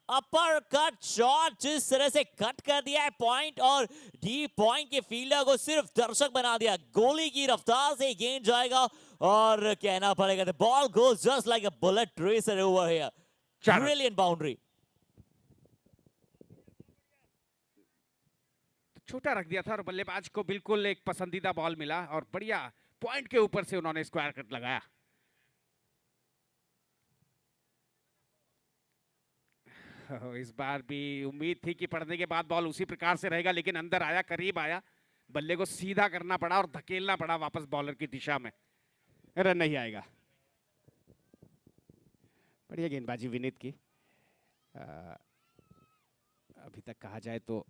अपर कट शॉट जिस तरह से कट कर दिया है पॉइंट, और डीप पॉइंट के फील्डर को सिर्फ दर्शक बना दिया। गोली की रफ्तार से गेंद जाएगा, और कहना पड़ेगा the ball goes just like a bullet racer over here. Brilliant boundary. छोटा रख दिया था और बल्लेबाज को बिल्कुल एक पसंदीदा बॉल मिला, और बढ़िया पॉइंट के ऊपर से उन्होंने स्क्वायर कट लगाया। इस बार भी उम्मीद थी कि पड़ने के बाद बॉल उसी प्रकार से रहेगा, लेकिन अंदर आया, करीब आया, बल्ले को सीधा करना पड़ा और धकेलना पड़ा वापस बॉलर की दिशा में। रन नहीं आएगा। बढ़िया गेंदबाजी विनीत की। अभी तक कहा जाए तो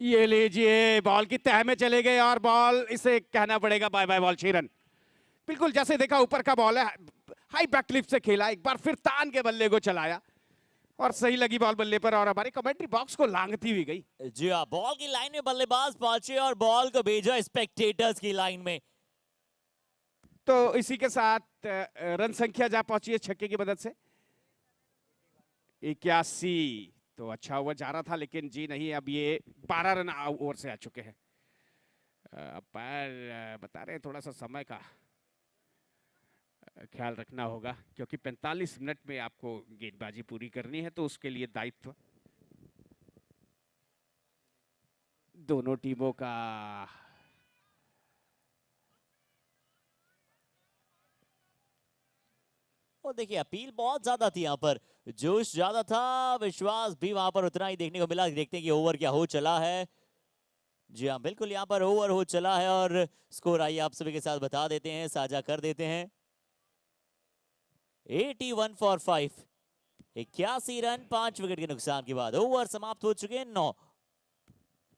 ये लीजिए, बॉल की तह में चले गए और बॉल, इसे कहना पड़ेगा बाय बाय बॉल, 6 रन। बिल्कुल जैसे देखा ऊपर का बॉल है, हाई बैक क्लिप से खेला, एक बार फिर तान के बल्ले को चलाया और सही लगी बॉल बल्ले पर, और हमारी कमेंट्री बॉक्स को लांघती हुई गई। जी हाँ, बॉल की लाइन में बल्लेबाज पहुंचे और बॉल को भेजा स्पेक्टेटर्स की लाइन में। तो इसी के साथ रन संख्या जा पहुंची है छक्के की मदद से 81। तो अच्छा ओवर जा रहा था, लेकिन जी नहीं, अब ये 12 रन ओवर से आ चुके हैं। पर बता रहे हैं थोड़ा सा समय का ख्याल रखना होगा, क्योंकि 45 मिनट में आपको गेंदबाजी पूरी करनी है, तो उसके लिए दायित्व दोनों टीमों का। और देखिए अपील बहुत ज्यादा थी यहाँ पर, जोश ज्यादा था, विश्वास भी वहां पर उतना ही देखने को मिला। देखते हैं कि ओवर क्या हो चला है। जी हाँ, बिल्कुल यहाँ पर ओवर हो चला है, और स्कोर आइए आप सभी के साथ बता देते हैं, साझा कर देते हैं। 81 फॉर 5, 81 रन 5 विकेट के नुकसान के बाद ओवर समाप्त हो चुके हैं 9।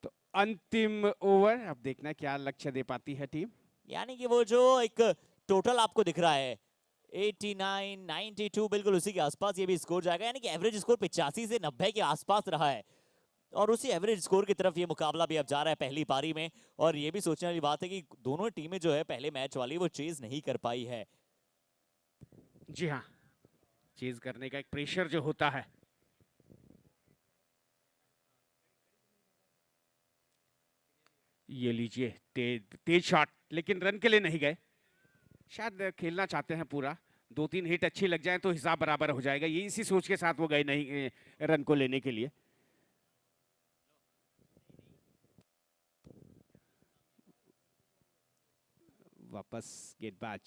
तो अंतिम ओवर, अब देखना क्या लक्ष्य दे पाती है टीम। यानी कि वो जो एक टोटल आपको दिख रहा है 89, 92, बिल्कुल उसी के आसपास ये भी स्कोर जाएगा। यानी कि एवरेज स्कोर 85 से 90 के आसपास रहा है, और उसी एवरेज स्कोर की तरफ ये मुकाबला भी अब जा रहा है पहली पारी में। और ये भी सोचने वाली बात है कि दोनों टीमें जो है पहले मैच वाली वो चेज नहीं कर पाई है। जी हाँ, चेज करने का एक प्रेशर जो होता है। ये लीजिए, तेज शॉट, लेकिन रन के लिए नहीं गए, शायद खेलना चाहते हैं पूरा, 2-3 हिट अच्छी लग जाए तो हिसाब बराबर हो जाएगा, ये इसी सोच के साथ वो गए नहीं रन को लेने के लिए। वापस गेंदबाज,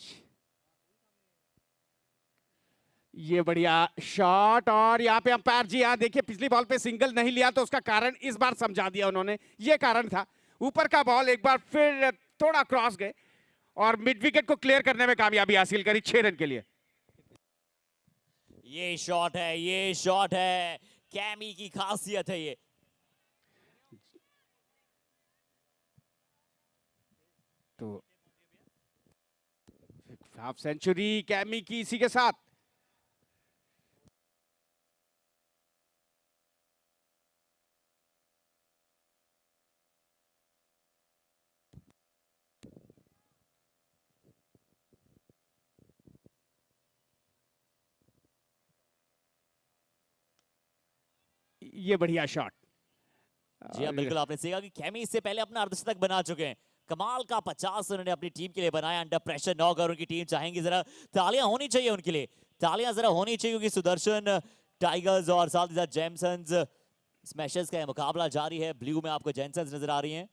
ये बढ़िया शॉट, और यहाँ पे अंपायर जी, यहाँ देखिए पिछली बॉल पे सिंगल नहीं लिया तो उसका कारण इस बार समझा दिया उन्होंने। ये कारण था, ऊपर का बॉल एक बार फिर थोड़ा क्रॉस गए और मिड विकेट को क्लियर करने में कामयाबी हासिल करी 6 रन के लिए। ये शॉट है, ये शॉट है, कैमी की खासियत है ये। तो हाफ सेंचुरी कैमी की इसी के साथ। ये बढ़िया शॉट। जी हाँ, बिल्कुल आपने सही कहा कि कैमी इससे पहले अपना अर्धशतक बना चुके हैं। कमाल का 50 उन्होंने अपनी टीम के लिए बनाया अंडर प्रेशर। 9 ओवर उनकी टीम चाहेंगी, जरा तालियां होनी चाहिए उनके लिए, तालियां जरा होनी चाहिए, क्योंकि सुदर्शन टाइगर्स और साथ ही साथ जेमसन्स स्मैशर्स का मुकाबला जारी है। ब्लू में आपको जेमसन्स नजर आ रही हैं।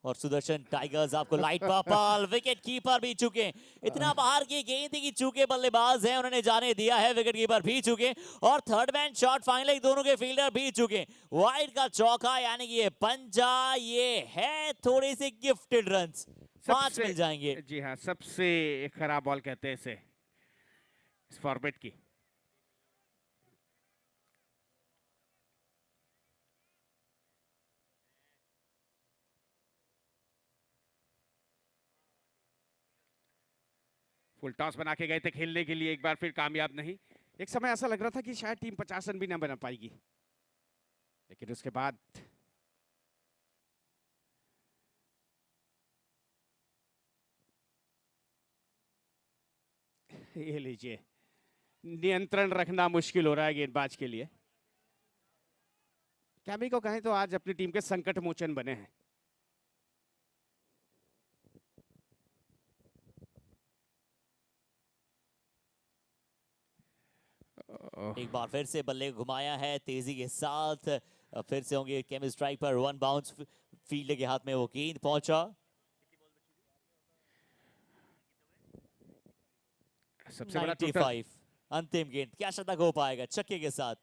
और सुदर्शन टाइगर्स आपको लाइट पर्पल, विकेट कीपर भी चुके। इतना बाहर की गेंद थी कि चूके बल्लेबाज हैं, उन्होंने जाने दिया है। विकेट कीपर भी चुके और थर्ड मैन शॉट फाइनली दोनों के फील्डर भी चुके। वाइड का चौका यानी कि ये पंजा, ये है थोड़ी सी गिफ्टेड रन्स, 5 मिल जाएंगे। जी हाँ, सबसे खराब बॉल कहते हैं इसे इस फॉर्मेट की। फुल टॉस बना के गए थे खेलने के लिए, एक बार फिर कामयाब नहीं। एक समय ऐसा लग रहा था कि शायद टीम 50 रन भी ना बना पाएगी, लेकिन उसके बाद ये लीजिए, नियंत्रण रखना मुश्किल हो रहा है गेंदबाज के लिए। कैमी को कहें तो आज अपनी टीम के संकट मोचन बने हैं। एक बार फिर से बल्ले को घुमाया है तेजी के साथ, फिर से होंगे केमी स्ट्राइक पर, 1 बाउंस फील्डर के हाथ में वो गेंद पहुंचा। सबसे बड़ा 95 अंतिम गेंद, क्या शतक हो पाएगा छक्के के साथ।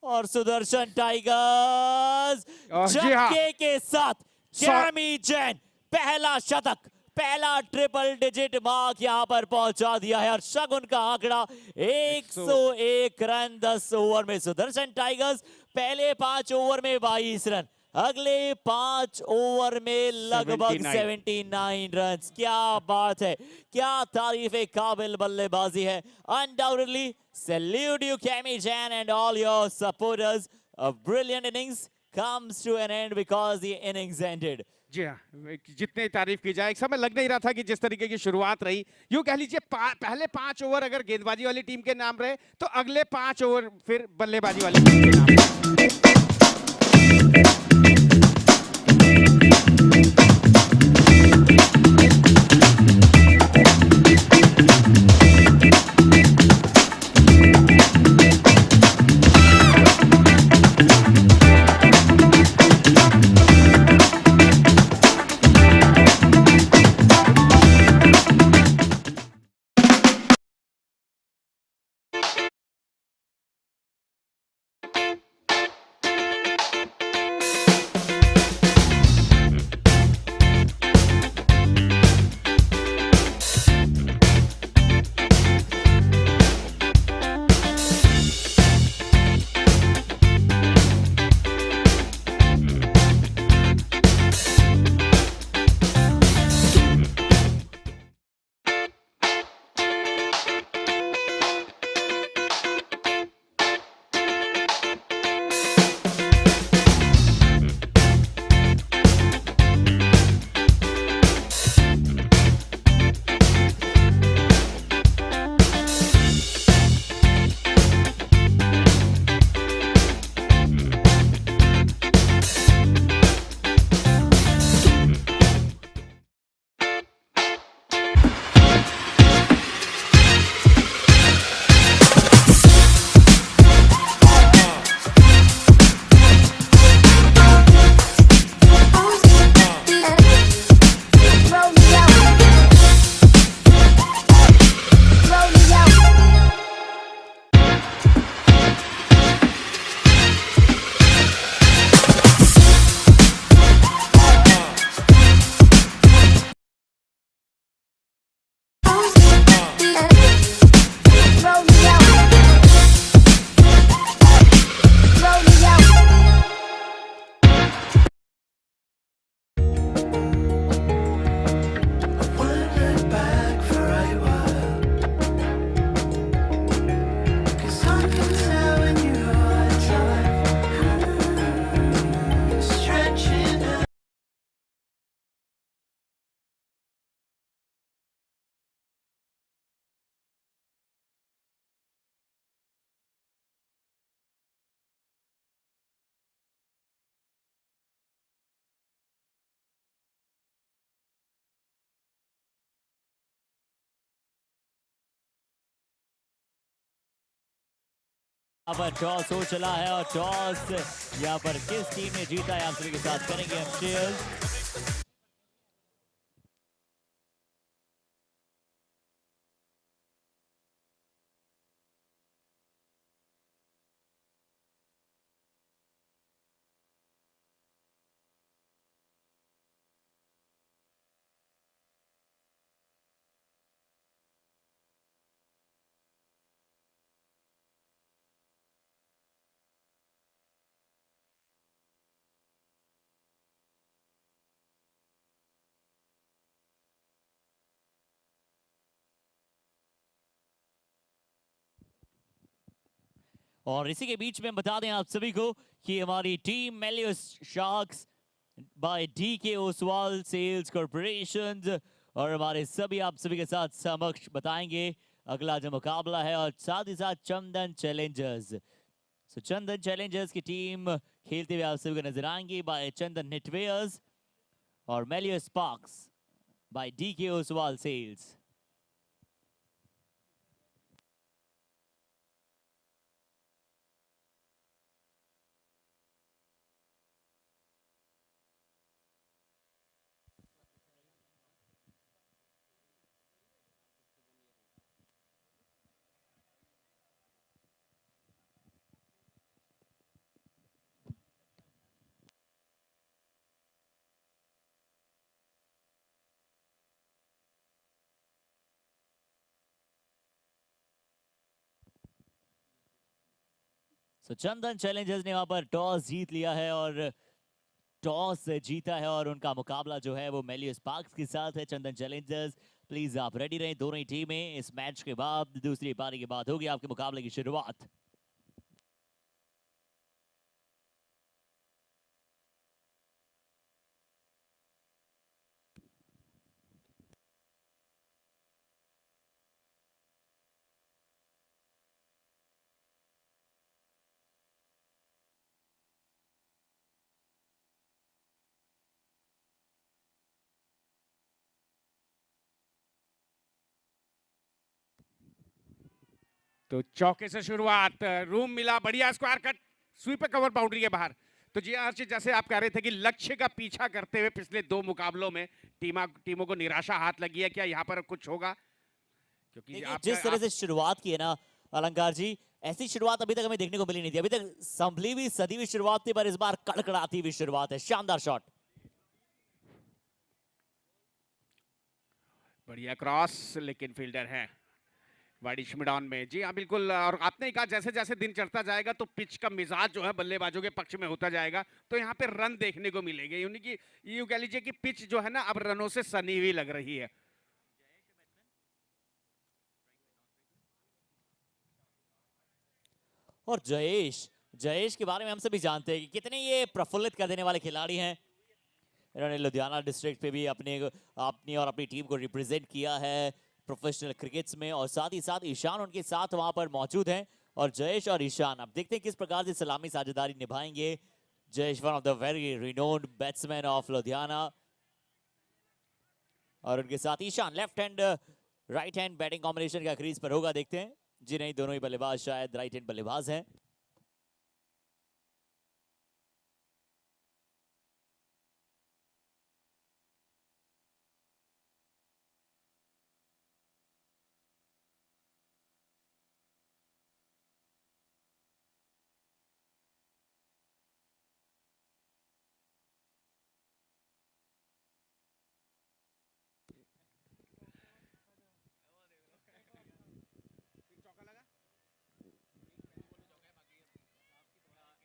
और सुदर्शन टाइगर्स छक्के के साथ जेरेमी जैन पहला शतक, पहला ट्रिपल डिजिट मार्क यहां पर पहुंचा दिया है। और शगुन का आंकड़ा 101 रन 10 ओवर में। सुदर्शन टाइगर्स पहले 5 ओवर में 22 रन, अगले 5 ओवर में लगभग 79 रन। क्या बात है, क्या तारीफ काबिल बल्लेबाजी है। Undoubtedly salute you Kemi Jan and all your supporters. A brilliant innings comes to an end because the innings ended. जी हाँ, जितनी तारीफ की जाए, एक समय लग नहीं रहा था कि जिस तरीके की शुरुआत रही, यूं कह लीजिए पहले 5 ओवर अगर गेंदबाजी वाली टीम के नाम रहे तो अगले 5 ओवर फिर बल्लेबाजी वाली टीम के नाम। यहाँ पर टॉस हो चला है और टॉस यहाँ पर किस टीम ने जीता है आप सभी के साथ करेंगे हम शेयर। और इसी के बीच में बता दें आप सभी को कि हमारी team Melius Sharks by D K Oswal Sales Corporation और हमारे सभी आप सभी के साथ समक्ष बताएंगे अगला जो मुकाबला है और साथ ही साथ चंदन चैलेंजर्स। सो चंदन चैलेंजर्स की टीम खेलते हुए आप सभी को नजर आएंगी बाय चंदन नेटवेयर्स और Melius Sparks by D K Oswal Sales. So Chandan Challengers ने वहां पर टॉस जीत लिया है और टॉस जीता है और उनका मुकाबला जो है वो मेलियस स्पार्क्स के साथ है। चंदन चैलेंजर्स प्लीज आप रेडी रहें, दोनों ही टीमें इस मैच के बाद दूसरी पारी के बाद होगी आपके मुकाबले की शुरुआत। तो चौके से शुरुआत, रूम मिला, बढ़िया square cut, sweeper cover boundary के बाहर। तो जी हर्षित, जैसे आप कह रहे थे कि लक्ष्य का पीछा करते हुए पिछले 2 मुकाबलों में टीमों को निराशा हाथ लगी है, क्या यहाँ पर कुछ होगा? क्योंकि जिस तरह से शुरुआत की है ना अलंकार जी, ऐसी शुरुआत अभी तक हमें देखने को मिली नहीं थी। अभी तक संभली हुई सदी हुई शुरुआत थी पर इस बार कड़कड़ाती हुई शुरुआत है। शानदार शॉट, बढ़िया क्रॉस, लेकिन फील्डर है वाडिश मिडान में। जी हाँ बिल्कुल, और आपने कहा जैसे जैसे दिन चढ़ता जाएगा तो पिच का मिजाज जो है बल्लेबाजों के पक्ष में होता जाएगा, तो यहाँ पे रन देखने को मिलेंगे। यानी कि यूं कह लीजिए कि पिच जो है ना अब रनों से सनी हुई लग रही है। और जयेश के बारे में हम सभी जानते हैं कि कितने ये प्रफुल्लित कर देने वाले खिलाड़ी हैं। इन्होंने लुधियाना डिस्ट्रिक्ट पे भी अपनी और अपनी टीम को रिप्रेजेंट किया है प्रोफेशनल क्रिकेट्स में, और साथ ही साथ ईशान उनके साथ वहां पर मौजूद हैं। और जयेश और ईशान अब देखते हैं किस प्रकार से सलामी साझेदारी निभाएंगे। Jayesh one of the very renowned batsman of Ludhiana और उनके साथ Ishan left hand right hand batting combination का क्रीज पर होगा। देखते हैं जी, नहीं दोनों ही बल्लेबाज शायद राइट हैंड बल्लेबाज हैं।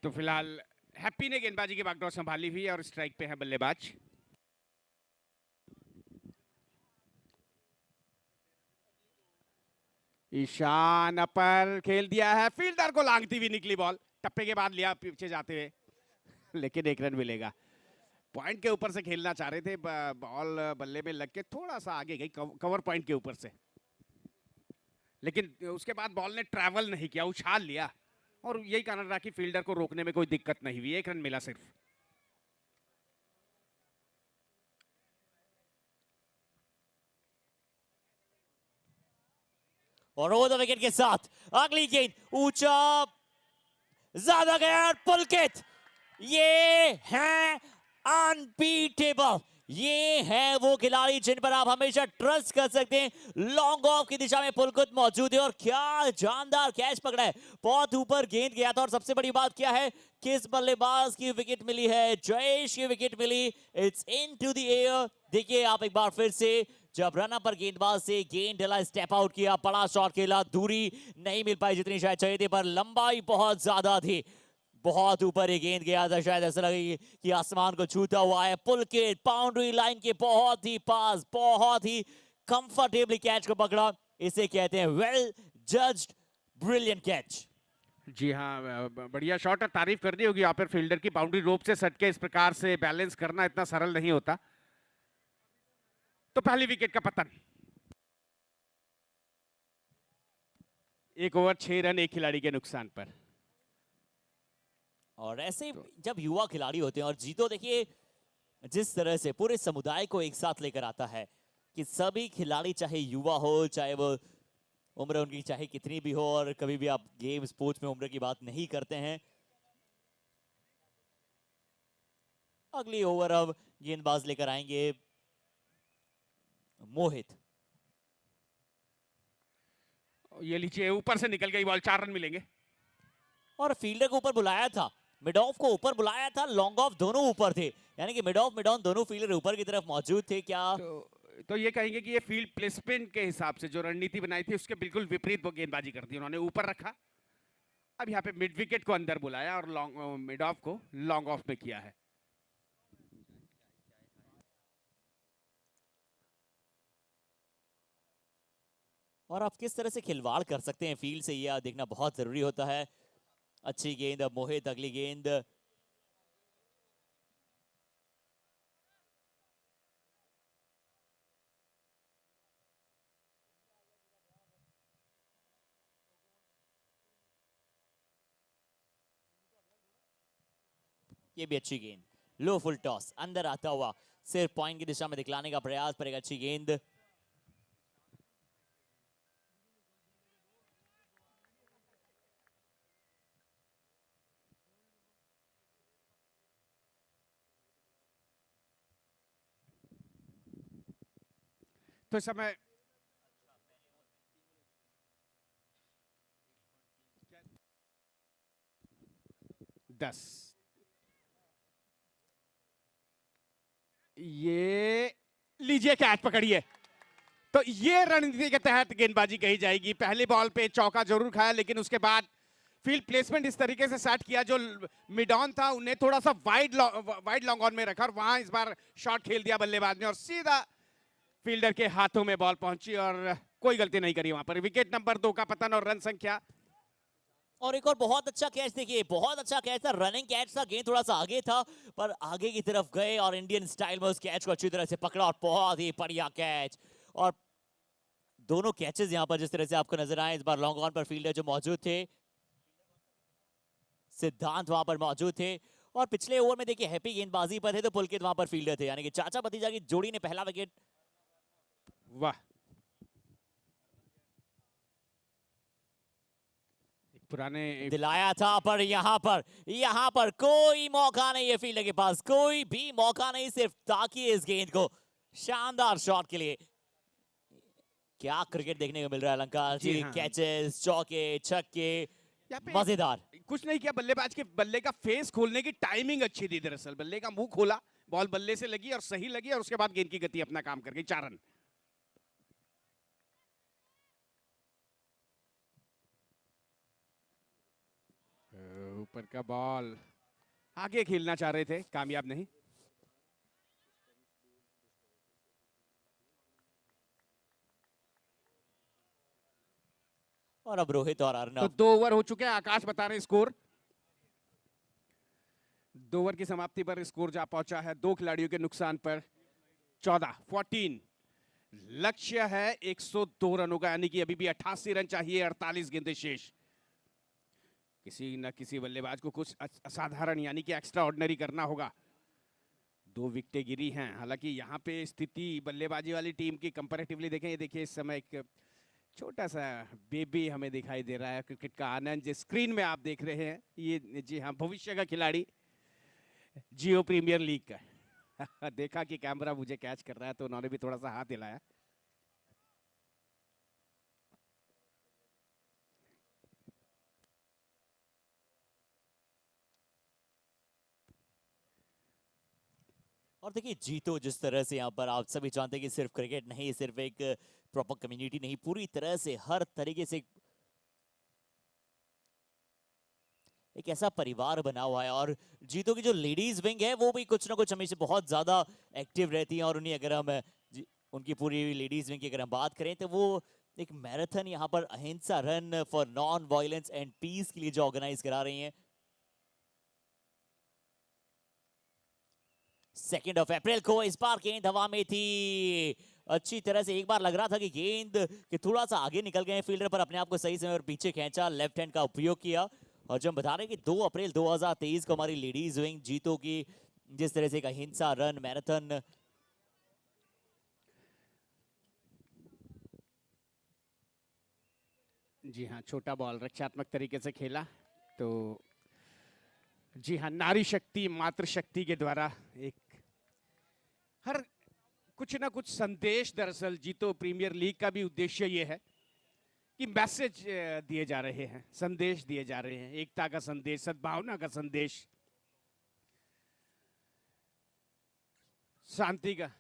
तो फिलहाल हैप्पी ने गेंदबाजी की बागडोर संभाली हुई है और स्ट्राइक पे है बल्लेबाज। ईशान पर खेल दिया है, फील्डर को लांघती हुई निकली बॉल, टप्पे के बाद लिया पीछे जाते हुए, लेकिन 1 रन मिलेगा। पॉइंट के ऊपर से खेलना चाह रहे थे, बॉल बल्ले में लग के थोड़ा सा आगे गई कवर पॉइंट के ऊपर से, लेकिन उसके बाद बॉल ने ट्रैवल नहीं किया, उछाल लिया, और यही कारण रहा कि फील्डर को रोकने में कोई दिक्कत नहीं हुई। 1 रन मिला सिर्फ। और ओवर द विकेट के साथ अगली गेंद ऊंचा ज्यादा गया और पुलकित, ये है अनबीटेबल, ये है वो खिलाड़ी जिन पर आप हमेशा ट्रस्ट कर सकते हैं। लॉन्ग ऑफ की दिशा में पुलकित मौजूद है और क्या जानदार कैच पकड़ा है, बहुत ऊपर गेंद गया था। और सबसे बड़ी बात क्या है, किस बल्लेबाज की विकेट मिली है, जयेश की विकेट मिली, इट्स इनटू द एयर। देखिए आप एक बार फिर से, जब रनर पर गेंदबाज से गेंद डला, स्टेप आउट किया, बड़ा शॉट खेला, दूरी नहीं मिल पाई जितनी शायद चाहिए थी, पर लंबाई बहुत ज्यादा थी, बहुत ऊपर ये गेंद गया था, शायद ऐसा लगे कि आसमान को छूता हुआ है। पुलकित बाउंड्री लाइन के बहुत ही पास, बहुत ही कंफर्टेबली कैच को पकड़ा, इसे कहते हैं वेल जज्ड, ब्रिलियंट कैच। जी हाँ, बढ़िया शॉट है, तारीफ करनी होगी यहाँ पर फील्डर की। बाउंड्री रोप से सटके इस प्रकार से बैलेंस करना इतना सरल नहीं होता। तो पहली विकेट का पतन। 1 ओवर 6 रन एक खिलाड़ी के नुकसान पर। और ऐसे जब युवा खिलाड़ी होते हैं, और जीतो देखिए जिस तरह से पूरे समुदाय को एक साथ लेकर आता है, कि सभी खिलाड़ी चाहे युवा हो, चाहे वो उम्र उनकी चाहे कितनी भी हो, और कभी भी आप गेम स्पोर्ट्स में उम्र की बात नहीं करते हैं। अगली ओवर अब गेंदबाज लेकर आएंगे मोहित। ये लीजिए, ऊपर से निकल गई बॉल, 4 रन मिलेंगे। और फील्डर को ऊपर बुलाया था, मिड ऑफ को ऊपर बुलाया था, लॉन्ग ऑफ दोनों ऊपर थे, यानी कि मिड ऑफ मिड ऑन दोनों फील्डर ऊपर की तरफ मौजूद थे। क्या तो ये कहेंगे कि ये फील्ड प्लेसमेंट के हिसाब से जो रणनीति बनाई थी उसके बिल्कुल विपरीत वो गेंदबाजी कर दी उन्होंने। ऊपर रखा, अब यहाँ पे मिड विकेट को अंदर बुलाया और मिड ऑफ को लॉन्ग ऑफ में किया है। और आप किस तरह से खिलवाड़ कर सकते हैं फील्ड से, यह देखना बहुत जरूरी होता है। अच्छी गेंद, अब मोहित अगली गेंद, ये भी अच्छी गेंद, लो फुल टॉस, अंदर आता हुआ सिर्फ पॉइंट की दिशा में दिखलाने का प्रयास, पर एक अच्छी गेंद। तो इस समय दस, ये लीजिए कैच पकड़िए। तो ये रणनीति के तहत गेंदबाजी कही जाएगी। पहली बॉल पे चौका जरूर खाया, लेकिन उसके बाद फील्ड प्लेसमेंट इस तरीके से सेट किया, जो मिड ऑन था उन्हें थोड़ा सा वाइड लॉन्ग ऑन में रखा, और वहां इस बार शॉट खेल दिया बल्लेबाज ने, और सीधा फील्डर के हाथों में बॉल पहुंची और कोई गलती नहीं करी वहां पर। विकेट नंबर 2 का पतन और रन संख्या। और एक और बहुत अच्छा कैच देखिए, बहुत अच्छा कैच था, रनिंग कैच था, गेंद थोड़ा सा आगे था, पर आगे की तरफ गए और इंडियन स्टाइल में उस कैच को अच्छी तरह से पकड़ा, और बहुत ही बढ़िया कैच। और दोनों कैचेस यहां पर जिस तरह से आपको नजर आए, इस बार लॉन्ग ऑन पर फील्डर जो मौजूद थे, सिद्धांत वहां पर मौजूद थे, और पिछले ओवर में देखिए हैप्पी गेंदबाजी पर थे तो पुलकित वहां पर फील्डर थे, यानी कि चाचा भतीजा की जोड़ी ने पहला विकेट। वाह, पुराने दिलाया था, पर यहां पर कोई मौका नहीं है फील्डर के पास, कोई भी मौका नहीं, सिर्फ ताकि इस गेंद को शानदार शॉट के लिए। क्या क्रिकेट देखने को मिल रहा है अलंकार जी, हाँ। कैचेस, चौके, छक्के, मजेदार। कुछ नहीं किया, बल्लेबाज के बल्ले का फेस खोलने की टाइमिंग अच्छी थी। दरअसल बल्ले का मुंह खोला, बॉल बल्ले से लगी और सही लगी, और उसके बाद गेंद की गति अपना काम कर गई। 4 रन। ऊपर का बॉल आगे खेलना चाह रहे थे, कामयाब नहीं। और अब रोहित और तो अर्नव, 2 ओवर हो चुके हैं, आकाश बता रहे स्कोर। 2 ओवर की समाप्ति पर स्कोर जा पहुंचा है 2 खिलाड़ियों के नुकसान पर 14। लक्ष्य है 102 रनों का, यानी कि अभी भी 88 रन चाहिए, 48 गेंदें शेष। किसी न किसी बल्लेबाज को कुछ असाधारण यानी कि एक्स्ट्रा ऑर्डिनरी करना होगा। 2 विकेटें गिरी हैं, हालांकि यहाँ पे स्थिति बल्लेबाजी वाली टीम की कंपैरेटिवली देखें, ये देखिए इस समय एक छोटा सा बेबी हमें दिखाई दे रहा है क्रिकेट का आनंद जिस स्क्रीन में आप देख रहे हैं ये जी हाँ भविष्य का खिलाड़ी जियो प्रीमियर लीग का देखा कि कैमरा मुझे कैच कर रहा है तो उन्होंने भी थोड़ा सा हाथ हिलाया। और देखिए जीतो जिस तरह से यहाँ पर आप सभी जानते हैं कि सिर्फ क्रिकेट नहीं, सिर्फ एक प्रॉपर कम्युनिटी नहीं, पूरी तरह से हर तरीके से एक ऐसा परिवार बना हुआ है। और जीतो की जो लेडीज विंग है वो भी कुछ ना कुछ हमेशा बहुत ज्यादा एक्टिव रहती है। और उन्हीं अगर हम उनकी पूरी लेडीज विंग की अगर हम बात करें तो वो एक मैराथन यहाँ पर Ahimsa run for non violence and peace के लिए जो ऑर्गेनाइज करा रही हैं। 2 अप्रैल को इस बार गेंद हवा में थी अच्छी तरह से। एक बार लग रहा था कि गेंद के थोड़ा सा आगे निकल गए फील्डर पर अपने आप को सही समय और पीछे खींचा, लेफ्ट हैंड का उपयोग किया। और जब हम बता रहे हैं कि 2 अप्रैल 2023 को हमारी लेडीज विंग जीतो की जिस तरह से एक अहिंसा रन मैराथन जी हाँ छोटा बॉल रक्षात्मक तरीके से खेला तो जी हाँ नारी शक्ति मातृशक्ति के द्वारा एक हर कुछ ना कुछ संदेश, दरअसल जीतो प्रीमियर लीग का भी उद्देश्य ये है कि मैसेज दिए जा रहे हैं, संदेश दिए जा रहे हैं, एकता का संदेश, सद्भावना का संदेश, शांति का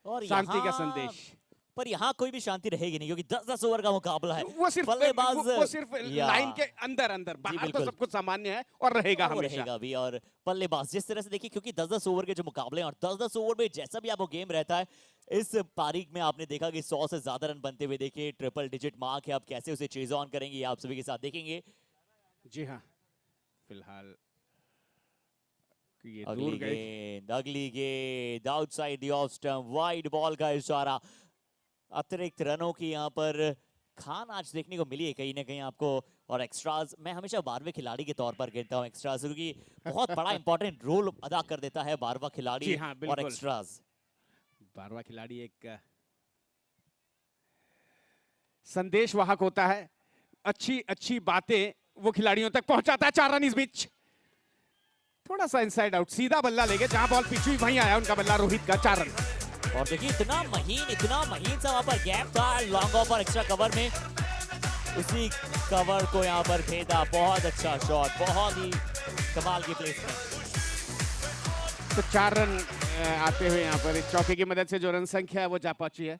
और शांति का संदेश। पर यहाँ कोई भी शांति रहेगी नहीं क्योंकि 10-10 ओवर का मुकाबला है। वो सिर्फ वो सिर्फ लाइन के अंदर अंदर, बाहर तो सब कुछ सामान्य है और रहेगा हमेशा रहेगा भी। और बल्लेबाज जिस तरह से देखिए क्योंकि 10-10 ओवर के जो मुकाबले हैं और 10-10 ओवर में जैसा भी आपको गेम रहता है, इस पारी में आपने देखा कि 100 से ज्यादा रन बनते हुए देखे, ट्रिपल डिजिट मार्क है। आप कैसे उसे चेज ऑन करेंगे आप सभी के साथ देखेंगे। जी हाँ फिलहाल ये दूर गई अगली गेंद outside the off stump, wide ball का इशारा। अतिरिक्त रनों की यहाँ पर खान आज देखने को मिली है कहीं ना कहीं आपको। और एक्स्ट्राज मैं हमेशा 12वें खिलाड़ी के तौर पर कहता हूँ एक्स्ट्राज, क्योंकि बहुत बड़ा इंपॉर्टेंट रोल अदा कर देता है 12वां खिलाड़ी। हाँ, और एक्स्ट्राज 12वां खिलाड़ी एक संदेश वाहक होता है, अच्छी अच्छी बातें वो खिलाड़ियों तक पहुंचाता है। 4 रन इस बीच, थोड़ा सा इनसाइड आउट, सीधा बल्ला लेके जहां बॉल पिच हुई वहीं आया उनका बल्ला रोहित का। 4 रन। और देखिए इतना महीन सा वहां पर गैप था लॉन्ग ऑफ और एक्स्ट्रा कवर में, उसी कवर को यहाँ पर भेदा। बहुत अच्छा शॉट, बहुत ही कमाल की प्लेसमेंट। तो 4 रन आते हुए यहाँ पर इस चौके की मदद से जो रन संख्या है वो जा पहुंची है।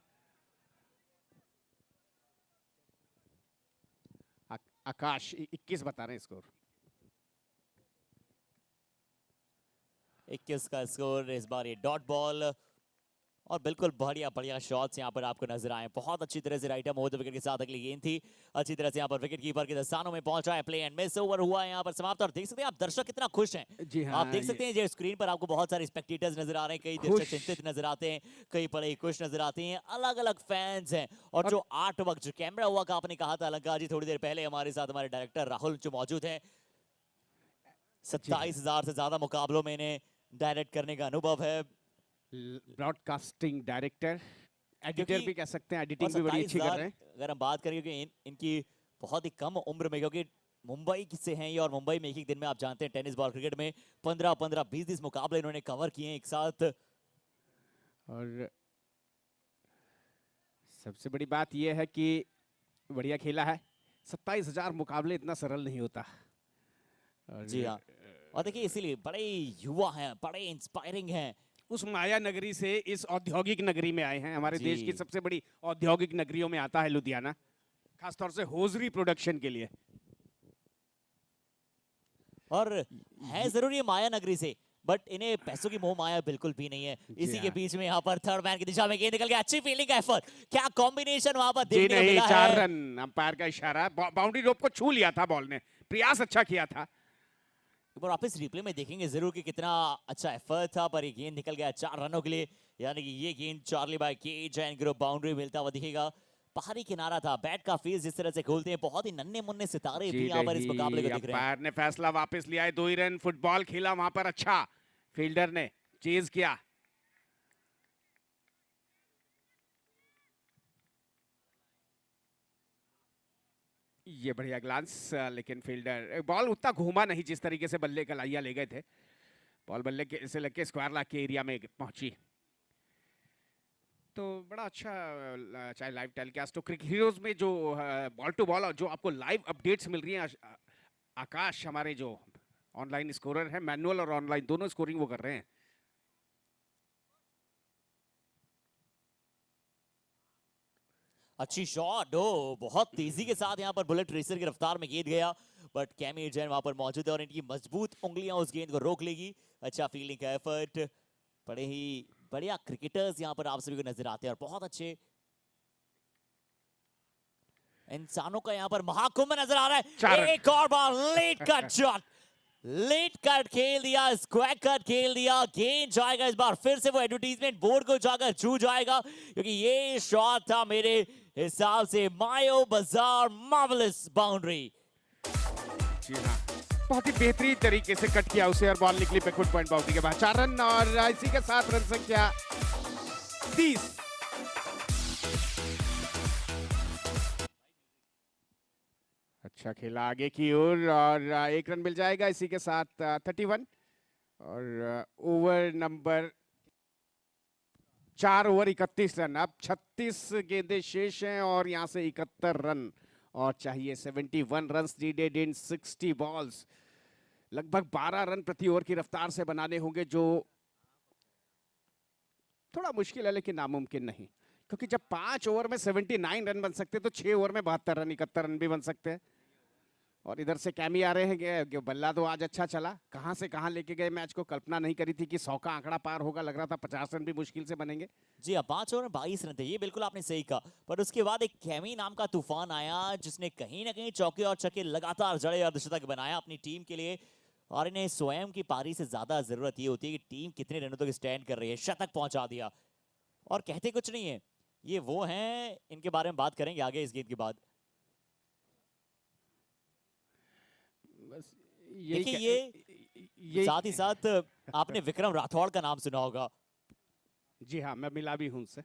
आकाश 21 बता रहे हैं स्कोर। 21 का स्कोर। इस बार ये डॉट बॉल और बिल्कुल बढ़िया शॉट्स यहाँ पर आपको नजर आए। बहुत अच्छी तरह से right arm over the wicket के साथ अगली गेंद थी, अच्छी तरह से यहाँ पर विकेट कीपर के दस्तानों में पहुंचा है। प्ले एंड मिस ओवर हुआ है यहाँ पर समाप्त। और देख सकते हैं आप दर्शक कितना खुश हैं। जी हाँ, आप देख सकते हैं जो स्क्रीन पर आपको बहुत सारे स्पेक्टेटर्स नजर आ रहे हैं, कई दर्शक चिंतित नजर आते हैं, कई बड़े खुश नजर आते हैं, अलग अलग फैंस हैं। और जो 8 वक्त जो कैमरा हुआ का आपने कहा था अलंकार जी थोड़ी देर पहले, हमारे साथ हमारे डायरेक्टर राहुल जो मौजूद है। 27,000 से ज्यादा मुकाबलों में इन्हें डायरेक्ट करने का अनुभव है। ब्रॉडकास्टिंग डायरेक्टर, एडिटर भी कह सकते हैं, एडिटिंग भी बड़ी अच्छी कर रहे हैं। अगर हम बात करें कि इनकी बहुत ही कम उम्र में, क्योंकि मुंबई से हैं ये और मुंबई में एक एक दिन में आप जानते हैं टेनिस बॉल क्रिकेट में 15-15 20-20 मुकाबले इन्होंने कवर किए हैं एक साथ। और सबसे बड़ी बात यह है कि बढ़िया खेला है। 27,000 मुकाबले इतना सरल नहीं होता। जी हाँ, और देखिए इसीलिए बड़े युवा हैं, बड़े इंस्पायरिंग हैं। उस माया नगरी से इस औद्योगिक नगरी में आए हैं। हमारे देश की सबसे बड़ी औद्योगिक नगरियों में आता है लुधियाना, खासतौर से होजरी प्रोडक्शन के लिए। और है जरूर ये माया नगरी से, बट इन्हें पैसों की मोह माया बिल्कुल भी नहीं है। इसी के बीच में यहाँ पर थर्ड मैन की दिशा में गेंद निकल गया, अच्छी फील्डिंग का एफर्ट, क्या कॉम्बिनेशन वहां पर देखने को मिला है। 4 रन, अंपायर का इशारा, बाउंड्री रोप को छू लिया था बॉल ने, प्रयास अच्छा किया था। एक बार वापस रिप्ले में देखेंगे जरूर कि कितना अच्छा एफर्ट था, पर ये गेंद निकल गया 4 रनों के लिए। यानी कि ये गेंद चार्ली बाय केज एंड ग्रुप बाउंड्री मिलता हुआ दिखेगा। पहाड़ी किनारा था, बैट का फेस जिस तरह से खोलते हैं, बहुत ही नन्हे मुन्ने सितारे भी यहाँ पर इस मुकाबले को दिख रहे हैं। अंपायर ने फैसला वापस लिया है, 2 ही रन। फुटबॉल खेला वहां पर, अच्छा फील्डर ने चेज किया। ये बढ़िया ग्लांस, लेकिन फील्डर बॉल उतना घूमा नहीं जिस तरीके से बल्ले कलाइया ले गए थे। बॉल बल्ले के से लग के स्क्वायर लाख के एरिया में पहुंची। तो बड़ा अच्छा, चाहे लाइव टेलीकास्ट तो क्रिकेट हीरोज में जो बॉल टू बॉल जो आपको लाइव अपडेट्स मिल रही हैं, आकाश हमारे जो ऑनलाइन स्कोरर है, मैनुअल और ऑनलाइन दोनों स्कोरिंग वो कर रहे हैं। अच्छी शॉट, ओ बहुत तेजी के साथ यहाँ पर बुलेट रेसर की रफ्तार में गेंद गया, बट कैमी जैन वहां पर मौजूद है और इनकी मजबूत उंगलियां उस गेंद को रोक लेगी। अच्छा फील्डिंग का एफर्ट, बड़े ही बढ़िया क्रिकेटर्स यहाँ पर आप सभी को नजर आते हैं और बहुत अच्छे इंसानों का यहाँ पर महाकुंभ नजर आ रहा है। एक और बार late cut shot, late cut खेल दिया, स्क्वायर कट खेल दिया, गेंद जाएगा इस बार फिर से वो एडवर्टीजमेंट बोर्ड को जाकर छू जाएगा, क्योंकि ये शॉट था मेरे हिसाब से मायो बाजार मार्वेलस बाउंड्री। जी हाँ, बहुत ही बेहतरीन तरीके से कट किया उसे और बॉल निकली पे गुड पॉइंट बाउंड्री के बाद 4 रन और इसी के साथ रन संख्या 30। अच्छा खेला आगे की ओर और 1 रन मिल जाएगा इसी के साथ 31 और ओवर नंबर 4 ओवर 31 रन। अब 36 गेंदें शेष हैं और यहां से 71 रन और चाहिए 71 रन्स नीडेड इन 60 बॉल्स। लगभग 12 रन प्रति ओवर की रफ्तार से बनाने होंगे, जो थोड़ा मुश्किल है लेकिन नामुमकिन नहीं, क्योंकि जब 5 ओवर में 79 रन बन सकते तो 6 ओवर में 72 रन 71 रन भी बन सकते हैं। और इधर से कैमी आ रहे हैं, बल्ला तो आज अच्छा चला, कहां से कहां लेके गए मैच को, कल्पना नहीं करी थी कि 100 का आंकड़ा पार होगा, लग रहा था 50 रन भी मुश्किल से बनेंगे। जी हाँ, 5 ओवर में 22 रन थे, ये बिल्कुल आपने सही कहा, पर उसके बाद एक कैमी नाम का तूफान आया जिसने कहीं ना कहीं चौके और छक्के लगातार जड़े अर्धशतक बनाया अपनी टीम के लिए। और इन्हें स्वयं की पारी से ज्यादा जरूरत ये होती है कि टीम कितने रनों तक स्टैंड कर रही है, शतक पहुंचा दिया और कहते कुछ नहीं है। ये वो हैं, इनके बारे में बात करेंगे आगे इस गेंद के बाद। बस देखिए ये साथ ही साथ आपने विक्रम राठौड़ का नाम सुना होगा। जी हाँ, मैं मिला भी हूं उनसे।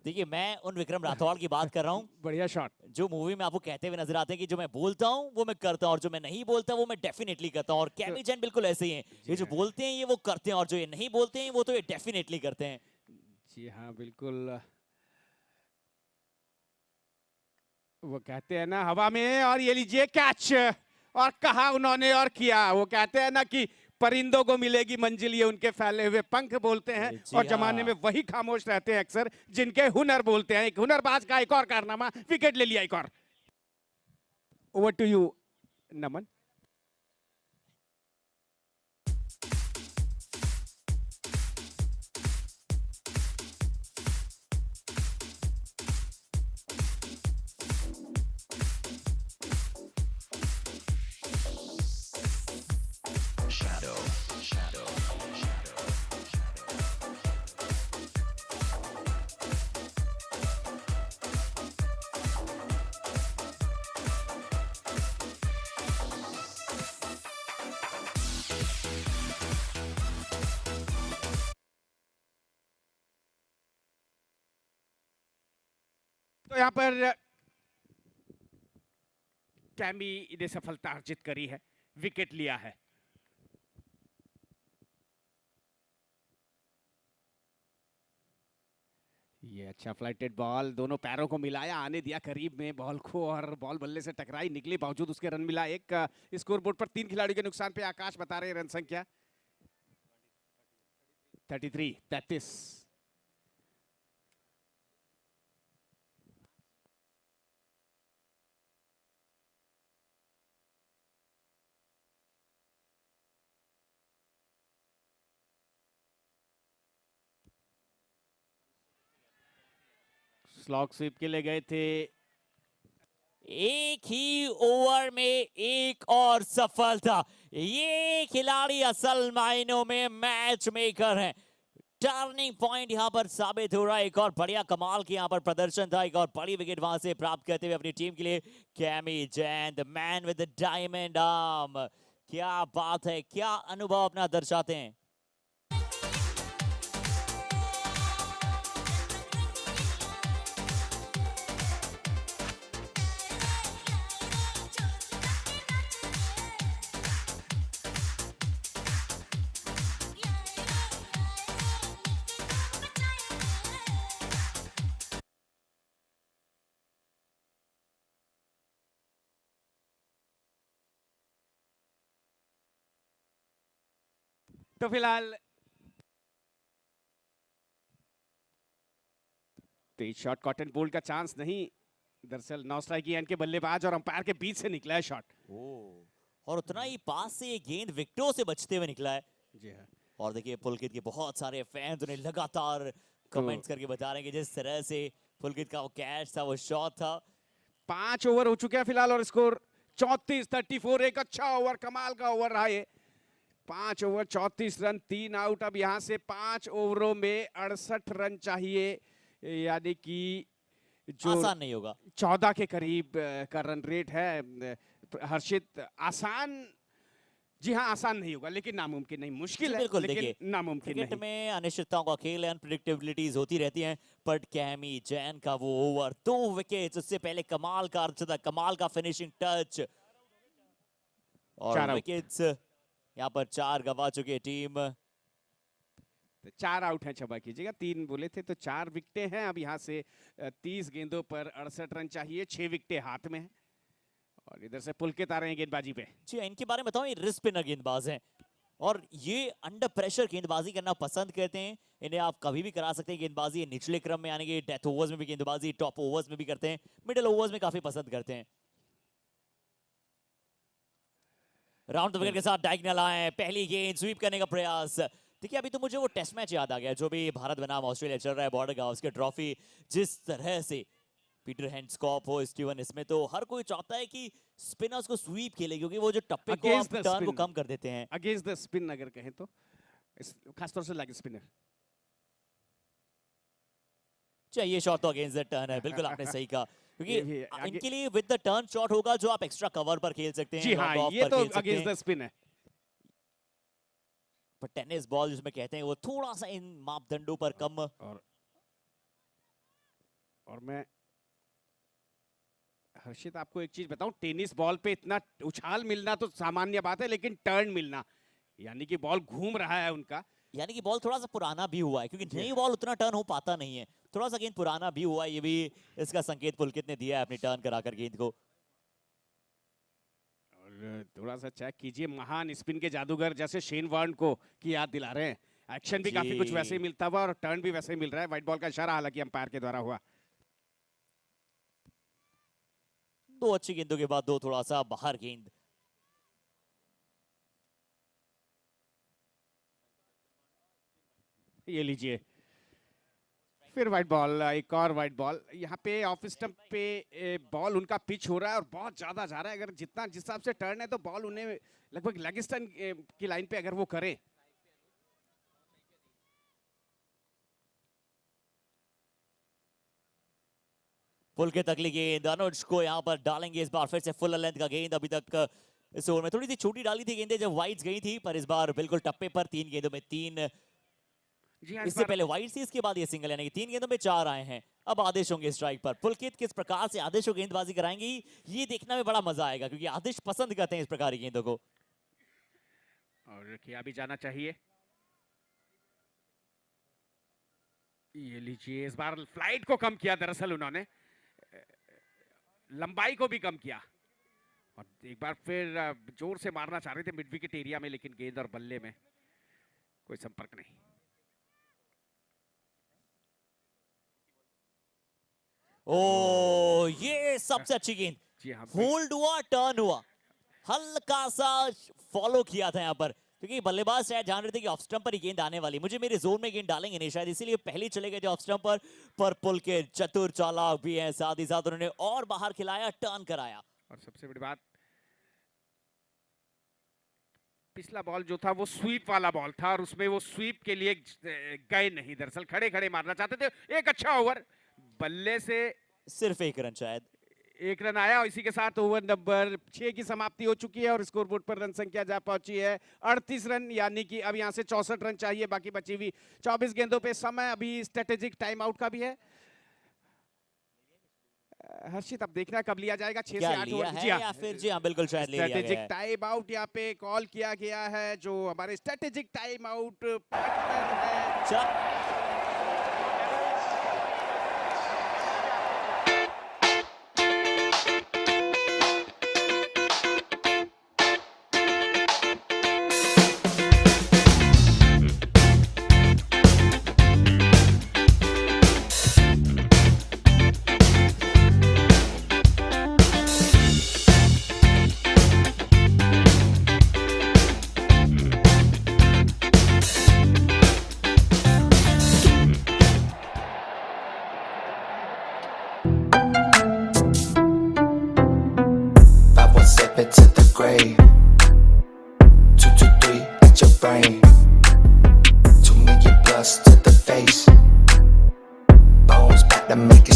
देखिए मैं उन विक्रम राठौड़ की बात कर रहा हूँ बढ़िया शॉट, जो मूवी में आपको कहते हुए नजर आते हैं कि जो मैं बोलता हूँ वो मैं करता हूँ और जो मैं नहीं बोलता वो मैं डेफिनेटली करता हूँ। और कैमी जैन बिल्कुल ऐसे ही हैं, ये जो बोलते हैं ये वो करते हैं और जो ये नहीं बोलते हैं वो तो ये डेफिनेटली करते हैं। जी हाँ बिल्कुल, वो कहते हैं ना हवा में और ये लीजिए कैच, और कहा उन्होंने और किया। वो कहते हैं ना कि परिंदों को मिलेगी मंजिल, ये उनके फैले हुए पंख बोलते हैं और जमाने में वही खामोश रहते हैं अक्सर जिनके हुनर बोलते हैं। एक हुनरबाज का एक और कारनामा, विकेट ले लिया एक और। ओवर टू यू नमन। तो यहाँ पर कैमी ने सफलता अर्जित करी है, विकेट लिया है। ये अच्छा फ्लाइटेड बॉल, दोनों पैरों को मिलाया, आने दिया करीब में बॉल को और बॉल बल्ले से टकराई, निकली, बावजूद उसके रन मिला। एक स्कोरबोर्ड पर 3 खिलाड़ियों के नुकसान पे आकाश बता रहे रन संख्या 33। स्लॉग स्वीप के लिए गए थे। एक ही ओवर में एक और सफलता, ये खिलाड़ी असल मायनों में मैच मेकर हैं। टर्निंग पॉइंट यहां पर साबित हो रहा है। एक और बढ़िया कमाल की यहां पर प्रदर्शन था, एक और बड़ी विकेट वहां से प्राप्त करते हुए अपनी टीम के लिए chemo Jain, the man with the diamond arm. क्या बात है, क्या अनुभव अपना दर्शाते हैं। तो फिलहाल तेज शॉट कॉटन बोल्ट का चांस नहीं, दरअसल नौ स्ट्राइक की एंड के बल्लेबाज और अंपायर के बीच से निकला है शॉट। और उतना ही पास से ये गेंद विकेटों से बचते हुए निकला है। जी हाँ। और देखिए पुलकित के बहुत सारे फैंस उन्हें लगातार कमेंट्स करके बता रहे हैं कि जिस तरह से पुलकित का वो कैच था, वो शॉट था। 5 ओवर हो चुके हैं फिलहाल और स्कोर 34-34। एक अच्छा ओवर, कमाल का ओवर रहा ये। 5 ओवर 34 रन, 3 आउट। अब यहाँ से 5 ओवरों में 68 रन चाहिए, यानी कि जो आसान नहीं होगा। 14 के करीब का रन रेट है। हर्षित, आसान, जी हाँ आसान नहीं होगा, लेकिन नामुमकिन नहीं। मुश्किल है बिल्कुल, लेकिन देखिए नामुमकिन क्रिकेट नहीं। में अनिश्चितताओं का खेल है, अनप्रेडिक्टेबिलिटीज होती रहती हैं। बट कैमी जैन का वो ओवर, 2 विकेट्स, उससे पहले कमाल का अर्धशतक, कमाल का फिनिशिंग टच और 4 आउट। विकेट्स यहाँ पर 4 गवा चुकी है टीम। तो 4 आउट हैं, क्षमा कीजिएगा, 3 बोले थे तो 4 विकेटें हैं। अब यहाँ से 30 गेंदों पर 68 रन चाहिए, 6 विकेटें हाथ में हैं और इधर से पुलकित आ रहे हैं गेंदबाजी पे। जी, इनके बारे में बताऊं, ये रिस्क स्पिनर गेंदबाज हैं और ये अंडर प्रेशर गेंदबाजी करना पसंद करते हैं। इन्हें आप कभी भी करा सकते हैं गेंदबाजी, ये निचले क्रम में यानी कि डेथ ओवर्स में भी गेंदबाजी, टॉप ओवर्स में भी करते हैं, मिडिल ओवर्स में काफी पसंद करते हैं। राउंड द विकेट के साथ डायगोनल आए, पहली गेंद स्वीप करने का प्रयास। देखिए अभी तो मुझे वो टेस्ट मैच याद आ गया जो भी भारत बनाम ऑस्ट्रेलिया चल रहा है, बॉर्डर गावस्कर ट्रॉफी। जिस तरह से पीटर हैंड्सकॉप हो, स्टीवन स्मिथ हो, हर कोई चाहता है कि स्पिनर्स को स्वीप खेले, क्योंकि वो जो टप्पे को Against आप the टर्न को spin. कम कर देते हैं। अगेंस्ट द स्पिन अगर कहें तो, खासतौर से लेग स्पिनर। चाहिए शॉट तो अगेंस्ट द टर्न है, बिल्कुल आपने सही कहा, ये भी क्योंकि इनके लिए विद द टर्न शॉट होगा जो आप एक्स्ट्रा कवर पर खेल सकते हैं, जी हाँ, लॉन्ग ऑफ ये पर तो खेल सकते अगेंस्ट हैं। द स्पिन है। पर टेनिस बॉल जिसमें कहते हैं वो थोड़ा सा इन मापदंडों पर कम। और मैं हर्षित आपको एक चीज बताऊं, टेनिस बॉल पे इतना उछाल मिलना तो सामान्य बात है, लेकिन टर्न मिलना, यानी कि बॉल घूम रहा है उनका, यानी कि बॉल थोड़ा सा पुराना भी हुआ है, क्योंकि नई बॉल उतना टर्न हो पाता नहीं है, थोड़ा सा गेंद पुराना भी हुआ है। ये भी इसका संकेत पुलकित ने दिया है अपनी टर्न कराकर गेंद को। और थोड़ा सा चेक कीजिए, महान स्पिन के जादूगर जैसे शेन वार्न को की याद दिला रहे हैं। एक्शन भी काफी कुछ वैसे ही मिलता हुआ और टर्न भी वैसे ही मिल रहा है। व्हाइट बॉल का इशारा हालांकि अंपायर के द्वारा हुआ। 2 अच्छी गेंदों के बाद 2 थोड़ा सा बाहर गेंद। ये लीजिए फिर व्हाइट बॉल, एक और व्हाइट बॉल। यहाँ पे ऑफ स्टंप पे बॉल उनका पिच हो रहा है और बहुत ज्यादा जा रहा है। अगर जितना जिस हिसाब से टर्न है तो बॉल उन्हें लगभग लेग स्टंप की लाइन पे अगर वो करे। पुलकित अगली गेंद अनुज को यहाँ पर डालेंगे, इस बार फिर से फुल लेंथ का गेंद। अभी तक इस ओवर में थोड़ी सी छोटी डाली थी गेंदें जब वाइड्स गई थी, पर इस बार बिल्कुल टप्पे पर 3 गेंदों में 3। जी हाँ, इससे पहले वाइड थी, इसके बाद ये सिंगल, यानी कि 3 गेंदों में 4 आए हैं। अब आदेश होंगे स्ट्राइक पर। पुलकित किस प्रकार से आदेश को गेंदबाजी कराएंगी, ये देखने में बड़ा मजा आएगा, क्योंकि आदेश पसंद करते हैं इस प्रकार की गेंदों को। और किया भी जाना चाहिए। ये लीजिए, इस बार फ्लाइट को कम किया, दरअसल उन्होंने लंबाई को भी कम किया और एक बार फिर जोर से मारना चाह रहे थे मिड विकेट एरिया में, लेकिन गेंद और बल्ले में कोई संपर्क नहीं। ओ, ये सबसे अच्छी गेंद। जी हाँ, होल्ड हुआ, टर्न हुआ, हल्का सा फॉलो किया था यहाँ पर, क्योंकि बल्लेबाज शायद जान रहे थे कि ऑफ स्टंप पर ही गेंद आने वाली, मुझे मेरे जोन में गेंद डालेंगे नहीं शायद, इसीलिए पहले चले गए थे ऑफ स्टंप पर पुलकित चतुर चालाक भी है, साथ ही साथ उन्होंने और बाहर खिलाया, टर्न कराया। और सबसे बड़ी बात, पिछला बॉल जो था वो स्वीप वाला बॉल था और उसमें वो स्वीप के लिए गए नहीं, दरअसल खड़े खड़े मारना चाहते थे। एक अच्छा ओवर, बल्ले से सिर्फ 1 रन, शायद 1 रन आया और इसी के साथ ओवर नंबर 6 की समाप्ति हो चुकी है और स्कोरबोर्ड पर रन संख्या जा पहुंची है 38 रन, यानी कि अब यहां से 64 रन चाहिए बाकी बची हुई 24 गेंदों पे। समय अभी स्ट्रेटेजिक टाइम आउट का भी है। हर्षित, अब देखना कब लिया जाएगा, 6 से 8 ओवर। जी या फिर जी हाँ, बिल्कुल शायद ले लिया गया है। स्ट्रेटेजिक टाइम आउट यहाँ पे कॉल किया गया है, जो हमारे स्ट्रेटेजिक टाइम आउट पार्टनर है।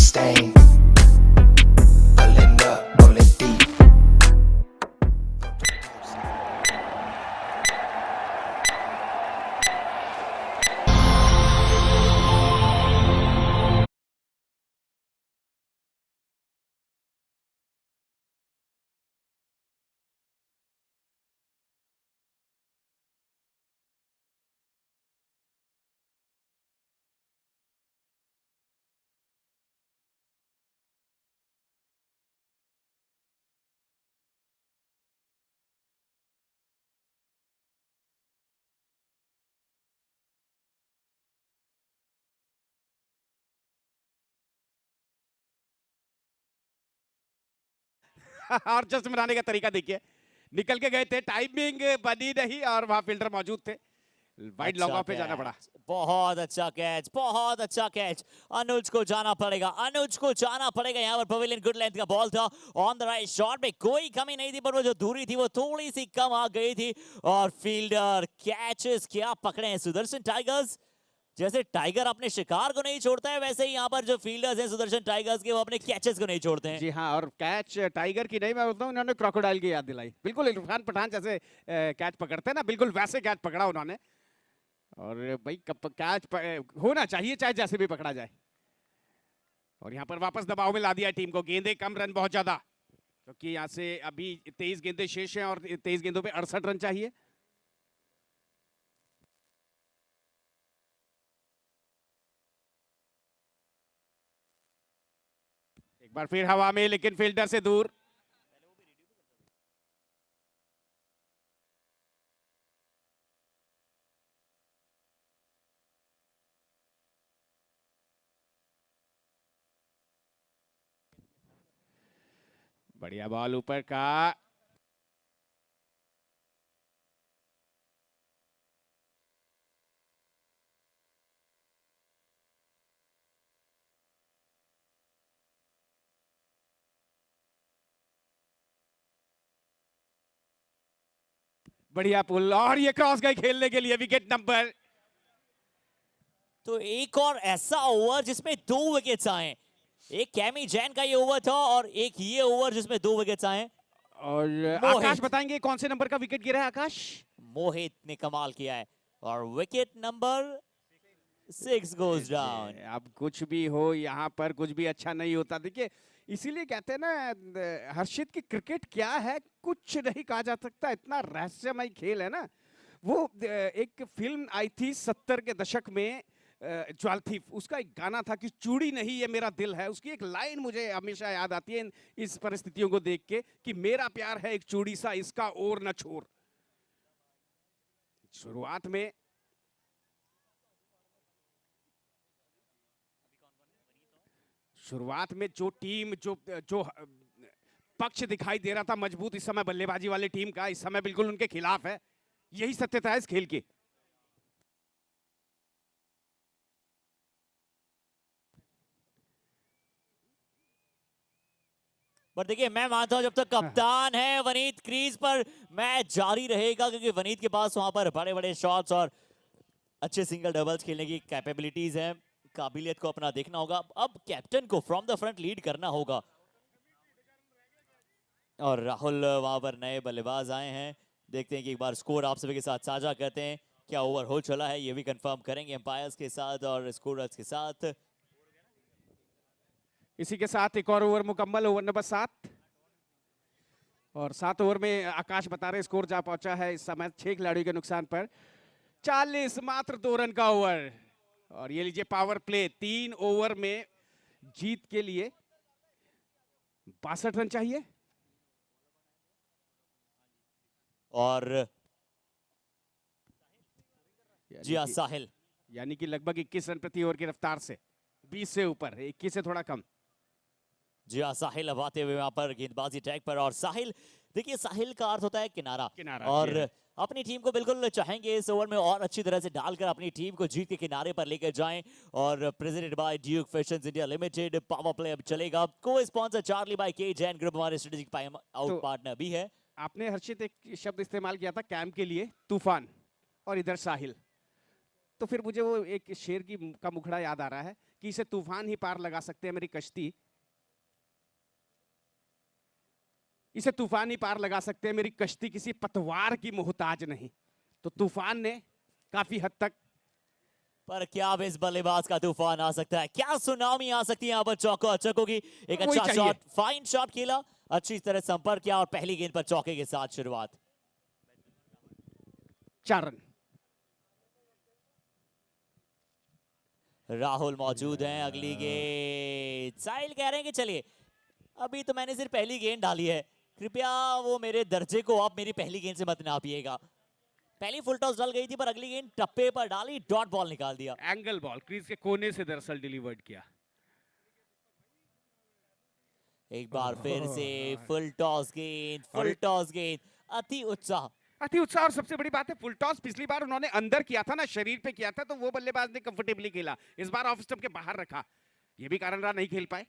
stain. Pulling up, rolling deep. और जस्ट मनाने का तरीका देखिए, निकल के गए थे, टाइमिंग बनी नहीं और वहां फील्डर मौजूद थे, वाइड लॉन्ग ऑफ पे जाना पड़ा। बहुत अच्छा कैच, बहुत अच्छा कैच। अनुज को जाना पड़ेगा, अनुज को जाना पड़ेगा। यहाँ पर पवेलियन गुड लेंथ का बॉल था, ऑन द राइट शॉट में कोई कमी नहीं थी, पर वो जो दूरी थी वो थोड़ी सी कम आ गई थी। और फील्डर कैचेस क्या पकड़े हैं सुदर्शन टाइगर्स। जैसे टाइगर अपने शिकार को नहीं छोड़ता है, वैसे ही यहाँ पर जो फील्डर्स हैं सुदर्शन टाइगर्स के, वो अपने कैचेस को नहीं छोड़ते हैं। जी हाँ, और कैच टाइगर की नहीं, मैं बोलता हूँ इन्होंने क्रोकोडाइल की याद दिलाई। बिल्कुल इरफान पठान जैसे कैच पकड़ते हैं ना, बिल्कुल वैसे कैच पकड़ा उन्होंने। और भाई कैच होना चाहिए चाहे जैसे भी पकड़ा जाए। और यहाँ पर वापस दबाव में ला दिया टीम को, गेंदे कम, रन बहुत ज्यादा, क्योंकि यहाँ से अभी 23 गेंदे शेष हैं और 23 गेंदों पे 68 रन चाहिए। एक बार फिर हवा में, लेकिन फील्डर से दूर। बढ़िया बॉल ऊपर का, बढ़िया पुल, और ये क्रॉस गए खेलने के लिए, विकेट नंबर। तो एक और ऐसा ओवर जिसमें 2 विकेट्स आए। एक कैमी जैन का ये ओवर था और एक ये ओवर जिसमें 2 विकेट्स आए। और आकाश बताएंगे कौन से नंबर का विकेट गिरा है आकाश? मोहित ने कमाल किया है और विकेट नंबर 6 गोज डाउन। अब कुछ भी हो, यहाँ पर कुछ भी अच्छा नहीं होता। देखिए, इसीलिए कहते हैं ना हर्षित की क्रिकेट क्या है, कुछ नहीं कहा जा सकता, इतना रहस्यमय खेल है ना। वो एक फिल्म आई थी 70 के दशक में, ज्वाल थीफ, उसका एक गाना था कि चूड़ी नहीं ये मेरा दिल है। उसकी एक लाइन मुझे हमेशा याद आती है इस परिस्थितियों को देख के, कि मेरा प्यार है एक चूड़ी सा, इसका और न छोड़। शुरुआत में जो टीम जो जो पक्ष दिखाई दे रहा था मजबूत इस समय बल्लेबाजी वाली टीम का, इस समय बिल्कुल उनके खिलाफ है। यही सत्यता है इस खेल की। पर देखिए, मैं मानता हूं जब तक कप्तान है वनीत क्रीज पर, मैच जारी रहेगा, क्योंकि वनीत के पास वहां पर बड़े बड़े शॉट्स और अच्छे सिंगल डबल्स खेलने की कैपेबिलिटीज है। काबिलियत को अपना देखना होगा। अब कैप्टन को फ्रॉम द फ्रंट लीड करना होगा। और राहुल वहां पर नए बल्लेबाज आए हैं। देखते हैं कि एक बार स्कोर आप सभी के साथ साझा करते हैं। क्या ओवर हो चला है ये भी कंफर्म करेंगे एम्पायर्स के साथ और स्कोरर्स के साथ। इसी के साथ एक और ओवर मुकम्मल, ओवर नंबर 7। और 7 ओवर में आकाश बता रहे स्कोर जा पहुंचा है इस समय 6 खिलाड़ियों के नुकसान पर 40, मात्र 2 रन का ओवर। और ये लीजिए पावर प्ले, 3 ओवर में जीत के लिए 62 रन चाहिए। और जी हाँ, साहिल, यानी कि लगभग 21 रन प्रति ओवर की रफ्तार से, 20 से ऊपर, 21 से थोड़ा कम। जी हाँ, साहिल अब आते हुए वहां पर गेंदबाजी ट्रैक पर। और साहिल, देखिए साहिल का अर्थ होता है किनारा, और अपनी टीम को बिल्कुल चाहेंगे इस ओवर में और अच्छी तरह से डालकर अपनी टीम को जीत के किनारे पर लेकर जाएं। और presented by Duke fashions India limited, power play अब चलेगा। को स्पॉन्सर चार्ली बाय के जैन ग्रुप हमारे स्ट्रेटेजिक आउट पार्टनर भी है। आपने हर्षित एक शब्द इस्तेमाल किया था कैंप के लिए, तूफान, और इधर साहिल, तो फिर मुझे वो एक शेर का मुखड़ा याद आ रहा है कि इसे तूफान ही पार लगा सकते हैं मेरी कश्ती, इसे तूफान ही पार लगा सकते हैं मेरी कश्ती, किसी पतवार की मोहताज नहीं। तो तूफान ने काफी हद तक, पर क्या अब इस बल्लेबाज का तूफान आ सकता है, क्या सुनामी आ सकती है यहाँ पर चौको अचको की। एक वही अच्छा चाहिए। शॉट, फाइन शॉट खेला, अच्छी तरह संपर्क किया और पहली गेंद पर चौके के साथ शुरुआत। 4 रन। राहुल मौजूद हैं, अगली गेंद साहिल कह रहे हैं कि चलिए अभी तो मैंने सिर्फ पहली गेंद डाली है, कृपया वो मेरे दर्जे को आप मेरी पहली गेंद से मत नापिएगा। पहली फुल टॉस डल गई थी पर अगली गेंद टप्पे पर डाली, डॉट बॉल निकाल दिया। एंगल बॉल क्रीज के कोने से दरअसल डिलीवर्ड किया। एक बार फिर से फुल टॉस गेंद, फुल टॉस गेंद, अति उत्साह। अति उत्साह, और सबसे बड़ी बात है फुल टॉस पिछली बार उन्होंने अंदर किया था ना, शरीर पे किया था, तो वो बल्लेबाज ने कंफर्टेबली खेला। इस बार ऑफ स्टंप के बाहर रखा, ये भी कारण रहा नहीं खेल पाए।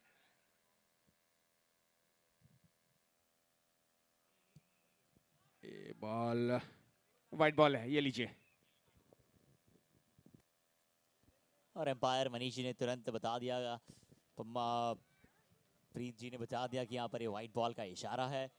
ये बॉल वाइट बॉल है, ये लीजिए। और एम्पायर मनीष जी ने तुरंत बता दिया, प्रीत जी ने बता दिया कि यहाँ पर ये व्हाइट बॉल का इशारा है।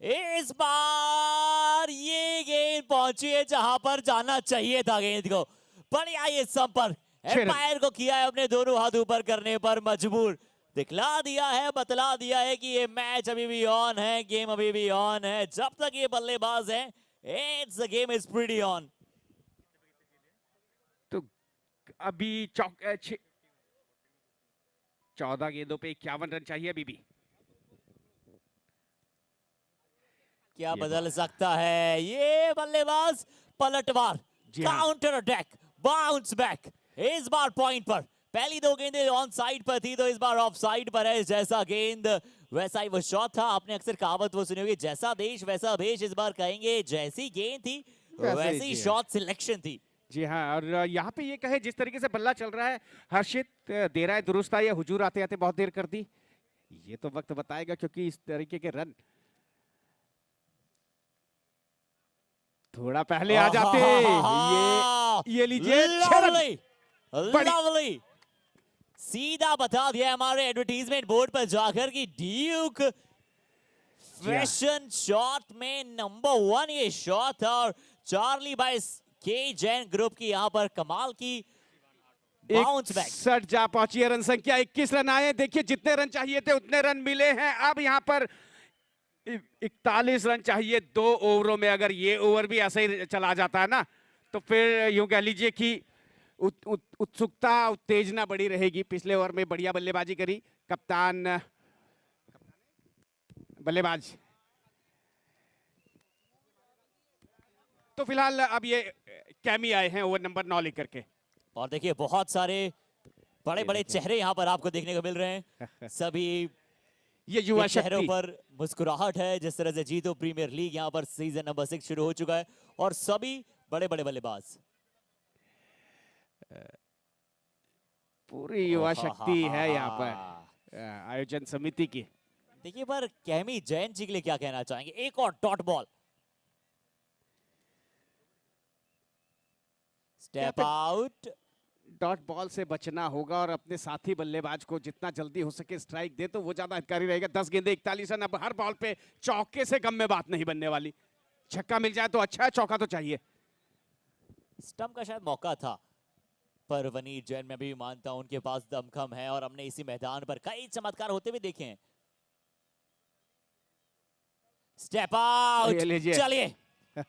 इस बार ये गेंद पहुंची है जहां पर जाना चाहिए था गेंद को। बढ़िया ये संपर्क, एम्पायर को किया है अपने दोनों हाथ ऊपर करने पर मजबूर, दिखला दिया है, बतला दिया है कि ये मैच अभी भी ऑन है, गेम अभी भी ऑन है, जब तक ये बल्लेबाज है it's the game is pretty on. तो अभी 14 गेंदों पे 51 रन चाहिए अभी भी। क्या बदल सकता है ये बल्लेबाज, पलटवार, जी हाँ। काउंटर अटैक, बाउंस बैक, इस बार पॉइंट पर। पहली 2 गेंदें ऑन साइड पर थी तो इस बार ऑफ साइड पर है। जैसा गेंद वैसा ही वो शॉट था। आपने अक्सर कहावत वो सुनी होगी, जैसा देश वैसा भेष, इस बार कहेंगे जैसी गेंद थी वैसी ही शॉट सिलेक्शन थी। जी हाँ, और यहाँ पे ये कहे जिस तरीके से बल्ला चल रहा है, हर्षित दे रहा है दुरुस्त या हुजूर आते आते बहुत देर कर दी, ये तो वक्त बताएगा, क्योंकि इस तरीके के रन थोड़ा पहले आ जाते। ये लीजिए, लवली, सीधा बता दिया हमारे एडवर्टीजमेंट बोर्ड पर जाकर कि ड्यूक फैशन शॉट में नंबर 1 ये शॉट था। और चार्ली बाय के जैन ग्रुप की यहाँ पर कमाल की बाउंस बैक। 61 जा पहुंची है रन संख्या, 21 रन आए। देखिए जितने रन चाहिए थे उतने रन मिले हैं। अब यहाँ पर 41 रन चाहिए 2 ओवरों में। अगर ये ओवर भी ऐसे ही चला जाता है ना, तो फिर यूं कह लीजिए कि उत्सुकता, उत्तेजना बड़ी रहेगी। पिछले ओवर में बढ़िया बल्लेबाजी करी कप्तान, बल्लेबाज। तो फिलहाल अब ये कैमी आए हैं ओवर नंबर 9 लेकर के। और देखिए बहुत सारे बड़े बड़े चेहरे यहाँ पर आपको देखने को मिल रहे हैं। सभी ये युवा चेहरों शक्ति पर मुस्कुराहट है। जिस तरह से जीतो प्रीमियर लीग यहाँ पर सीजन नंबर 6 शुरू हो चुका है और सभी बड़े बड़े बल्लेबाज, पूरी युवा शक्ति है यहाँ पर आयोजन समिति की। देखिए पर कैमी जैन जी के लिए क्या कहना चाहेंगे? एक और dot ball, step out. Dot ball से बचना होगा और अपने साथी बल्लेबाज को जितना जल्दी हो सके स्ट्राइक दे तो वो ज्यादा हितकारी रहेगा। 10 गेंदे 41 रन। अब हर बॉल पे चौके से कम में बात नहीं बनने वाली। छक्का मिल जाए तो अच्छा है, चौका तो चाहिए। स्टंप का शायद मौका था, पर वनीर जैन में भी मानता हूं उनके पास दमखम है और हमने इसी मैदान पर कई चमत्कार होते हुए देखे हैं। स्टेप आउट, चलिए।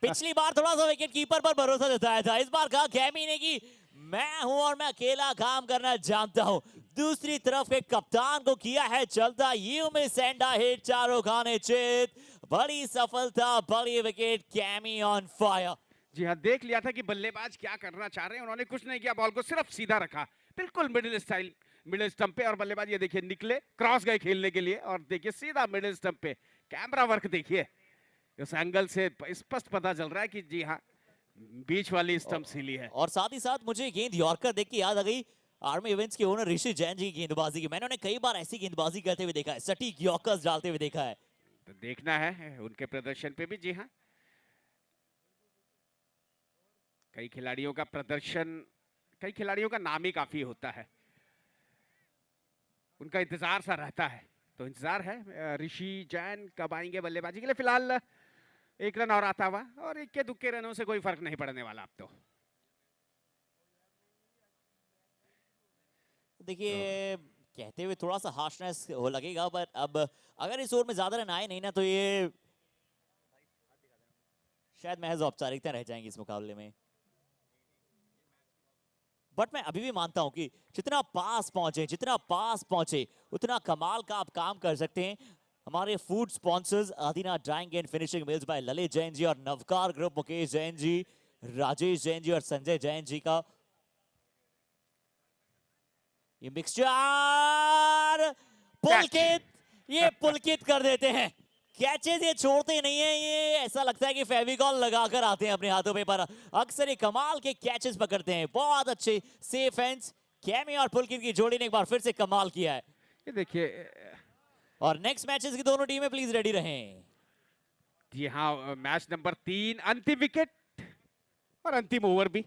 पिछली बार थोड़ा सा विकेट कीपर पर भरोसा जताया था, इस बार कहा कैमी ने कि मैं हूं और मैं अकेला काम करना जानता हूं। दूसरी तरफ के कप्तान को किया है चलता, यू में सेंडा हिट, चारों खाने चित, बड़ी सफलता, बड़ी विकेट, कैमी ऑन फायर। जी हाँ, देख लिया था कि बल्लेबाज क्या करना चाह रहे हैं। उन्होंने कुछ नहीं किया, बॉल को सिर्फ सीधा रखा, बिल्कुल मिडिल स्टाइल, मिडिल स्टंप पे। और बल्लेबाज ये देखिए निकले, क्रॉस गए खेलने के लिए और देखिए सीधा मिडिल स्टंप पे। कैमरा वर्क देखिए, इस एंगल से स्पष्ट पता चल रहा है कि जी हाँ बीच वाली स्टंप सीली है। और साथ ही साथ मुझे गेंद यॉर्कर देख के याद आ गई आर्मी इवेंट्स के ओनर ऋषि जैन जी की गेंदबाजी की। मैंने उन्हें कई बार ऐसी गेंदबाजी करते हुए देखा है, सटीक यॉर्कर्स डालते हुए देखा है। तो देखना है उनके प्रदर्शन पे भी। जी हाँ, कई खिलाड़ियों का प्रदर्शन, कई खिलाड़ियों का नाम ही काफी होता है, उनका इंतजार सा रहता है। तो इंतजार है ऋषि जैन कब आएंगे बल्लेबाजी के लिए। फिलहाल एक रन और आता हुआ, और इक्के दुक्के रनों से कोई फर्क नहीं पड़ने वाला अब तो। देखिए कहते हुए थोड़ा सा हार्शनेस हो लगेगा, पर अब अगर इस ओवर में ज्यादा रन आए नहीं ना, तो ये शायद महज औपचारिकता रह जाएंगी इस मुकाबले में। बट मैं अभी भी मानता हूं कि जितना पास पहुंचे उतना कमाल का आप काम कर सकते हैं। हमारे food sponsors Adina drawing and finishing mills by Lalit Jain ji और नवकार ग्रुप मुकेश जैन जी, राजेश जैन जी और संजय जैन जी का ये मिक्सचर पुलकित कर देते हैं। कैचेस ये छोड़ते नहीं है, ये ऐसा लगता है कि फेविकॉल लगाकर आते हैं अपने हाथों पे, पर अक्सर ये कमाल के कैचेस पकड़ते हैं। बहुत अच्छे सेफ हैंड्स, कैमी और पुलकित की जोड़ी ने एक बार फिर से कमाल किया है। ये देखिए, और नेक्स्ट मैचेस की दोनों टीमें प्लीज रेडी रहें। जी हाँ, मैच नंबर 3, अंतिम विकेट और अंतिम ओवर भी,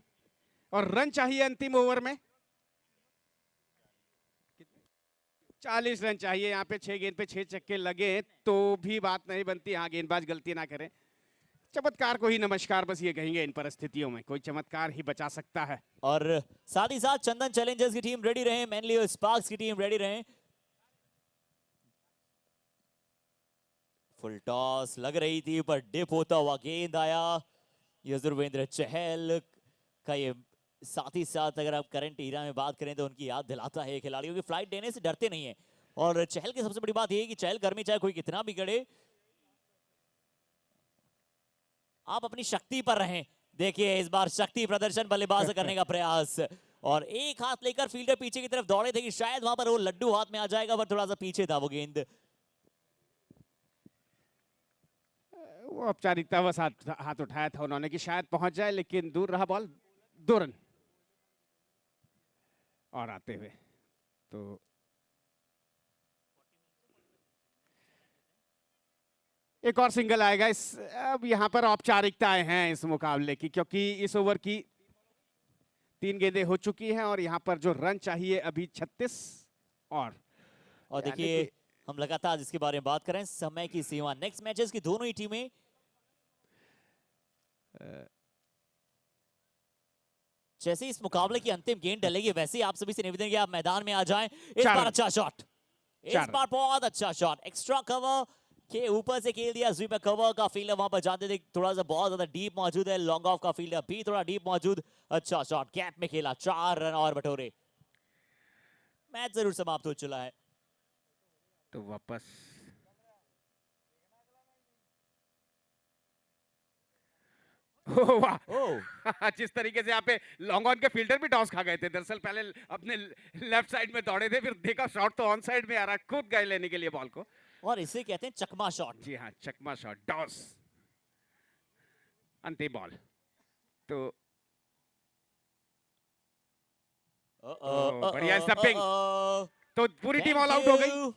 और रन चाहिए अंतिम ओवर में 40 रन चाहिए। यहाँ पे 6 गेंद पे 6 छक्के लगे तो भी बात नहीं बनती। हाँ, गेंदबाज गलती ना करे, चमत्कार को ही नमस्कार बस ये कहेंगे। इन परिस्थितियों में कोई चमत्कार ही बचा सकता है। और साथ ही साथ चंदन चैलेंजर्स की टीम रेडी रहे, मैनली स्पार्क्स की टीम रेडी रहे। फुल टॉस लग रही थी, पर डिप होता हुआ गेंद आया। युजवेंद्र चहल का ये साथ ही साथ अगर आप करंट ईरा में बात करें तो उनकी याद दिलाता है। खिलाड़ियों की फ्लाइट देने से डरते नहीं है, और चहल की सबसे बड़ी बात यह है कि चहल कर्मी चाहे कोई कितना भी गड़े, आप अपनी शक्ति पर रहें। देखिए इस बार शक्ति प्रदर्शन बल्लेबाज करने का प्रयास, और एक हाथ लेकर फील्डर पीछे की तरफ दौड़े थे कि शायद वहां पर वो लड्डू हाथ में आ जाएगा, पर थोड़ा सा पीछे था वो गेंद। वो औपचारिकता बस हाथ उठाया था उन्होंने कि शायद पहुंच जाए, लेकिन दूर रहा बॉल। 2 रन और आते हुए तो एक और सिंगल आएगा। इस अब यहाँ पर औपचारिकताएं हैं इस मुकाबले की, क्योंकि इस ओवर की 3 गेंदें हो चुकी हैं, और यहाँ पर जो रन चाहिए अभी 36। और देखिए हम लगातार जिसके बारे में बात करें, समय की सीमा। नेक्स्ट मैचेस की दोनों ही टीमें जैसे इस मुकाबले की अंतिम गेंद डलेगी, वैसे ही आप सभी से निवेदन कि आप मैदान में आ जाएं। इस बार अच्छा शॉट, इस बार बहुत अच्छा शॉट, एक्स्ट्रा कवर के ऊपर से खेल दिया। स्वीपर कवर का फील्डर वहां पर जाते थे, थोड़ा सा बहुत ज्यादा डीप मौजूद है। लॉन्ग ऑफ का फील्डर भी थोड़ा डीप मौजूद। अच्छा शॉट, गैप में खेला, 4 रन और बटोरे। मैच जरूर समाप्त हो चुका है। तो वापस वाह जिस तरीके से यहाँ पे लॉन्ग ऑन के फील्डर भी टॉस खा गए थे। दरअसल पहले अपने लेफ्ट साइड में दौड़े थे, फिर देखा शॉट तो ऑन साइड में आ रहा, कूद गए लेने के लिए बॉल को, और इसे कहते हैं चकमा शॉट। जी हाँ, चकमा शॉट, टॉस, अंतिम बॉल। तो बढ़िया स्टंपिंग, तो पूरी टीम ऑल आउट हो गई।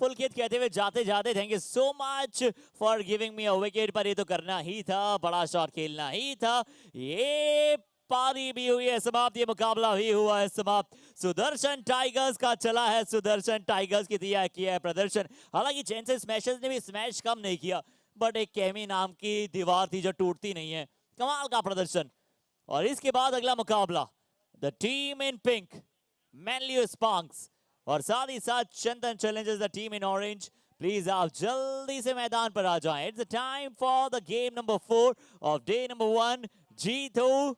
पुलकित कहते हुए जाते जाते thank you so much for giving me a wicket, पर ये तो करना ही था, बड़ा शॉट खेलना ही था। ये पारी भी हुई है समाप्त, ये मुकाबला भी हुआ है समाप्त। सुदर्शन टाइगर्स का चला है, सुदर्शन टाइगर्स की दिया किया है प्रदर्शन। हालांकि चेन्नई स्मैशर्स ने भी स्मैश कम नहीं किया, बट एक कैमी नाम की दीवार थी जो टूटती नहीं है। कमाल का प्रदर्शन। और इसके बाद अगला मुकाबला the team in pink, Manly Sparks, और साथ ही साथ Chandan challengers the team in orange. Please आप जल्दी से मैदान पर आ जाएं। It's the time for the game number 4 of day number 1, Jito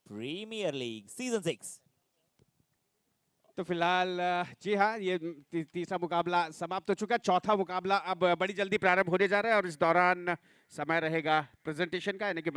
premiere league season 6। तो फिलहाल जी हाँ, ये तीसरा मुकाबला समाप्त हो चुका है। चौथा मुकाबला अब बड़ी जल्दी प्रारंभ होने जा रहा है, और इस दौरान समय रहेगा प्रेजेंटेशन का, यानी कि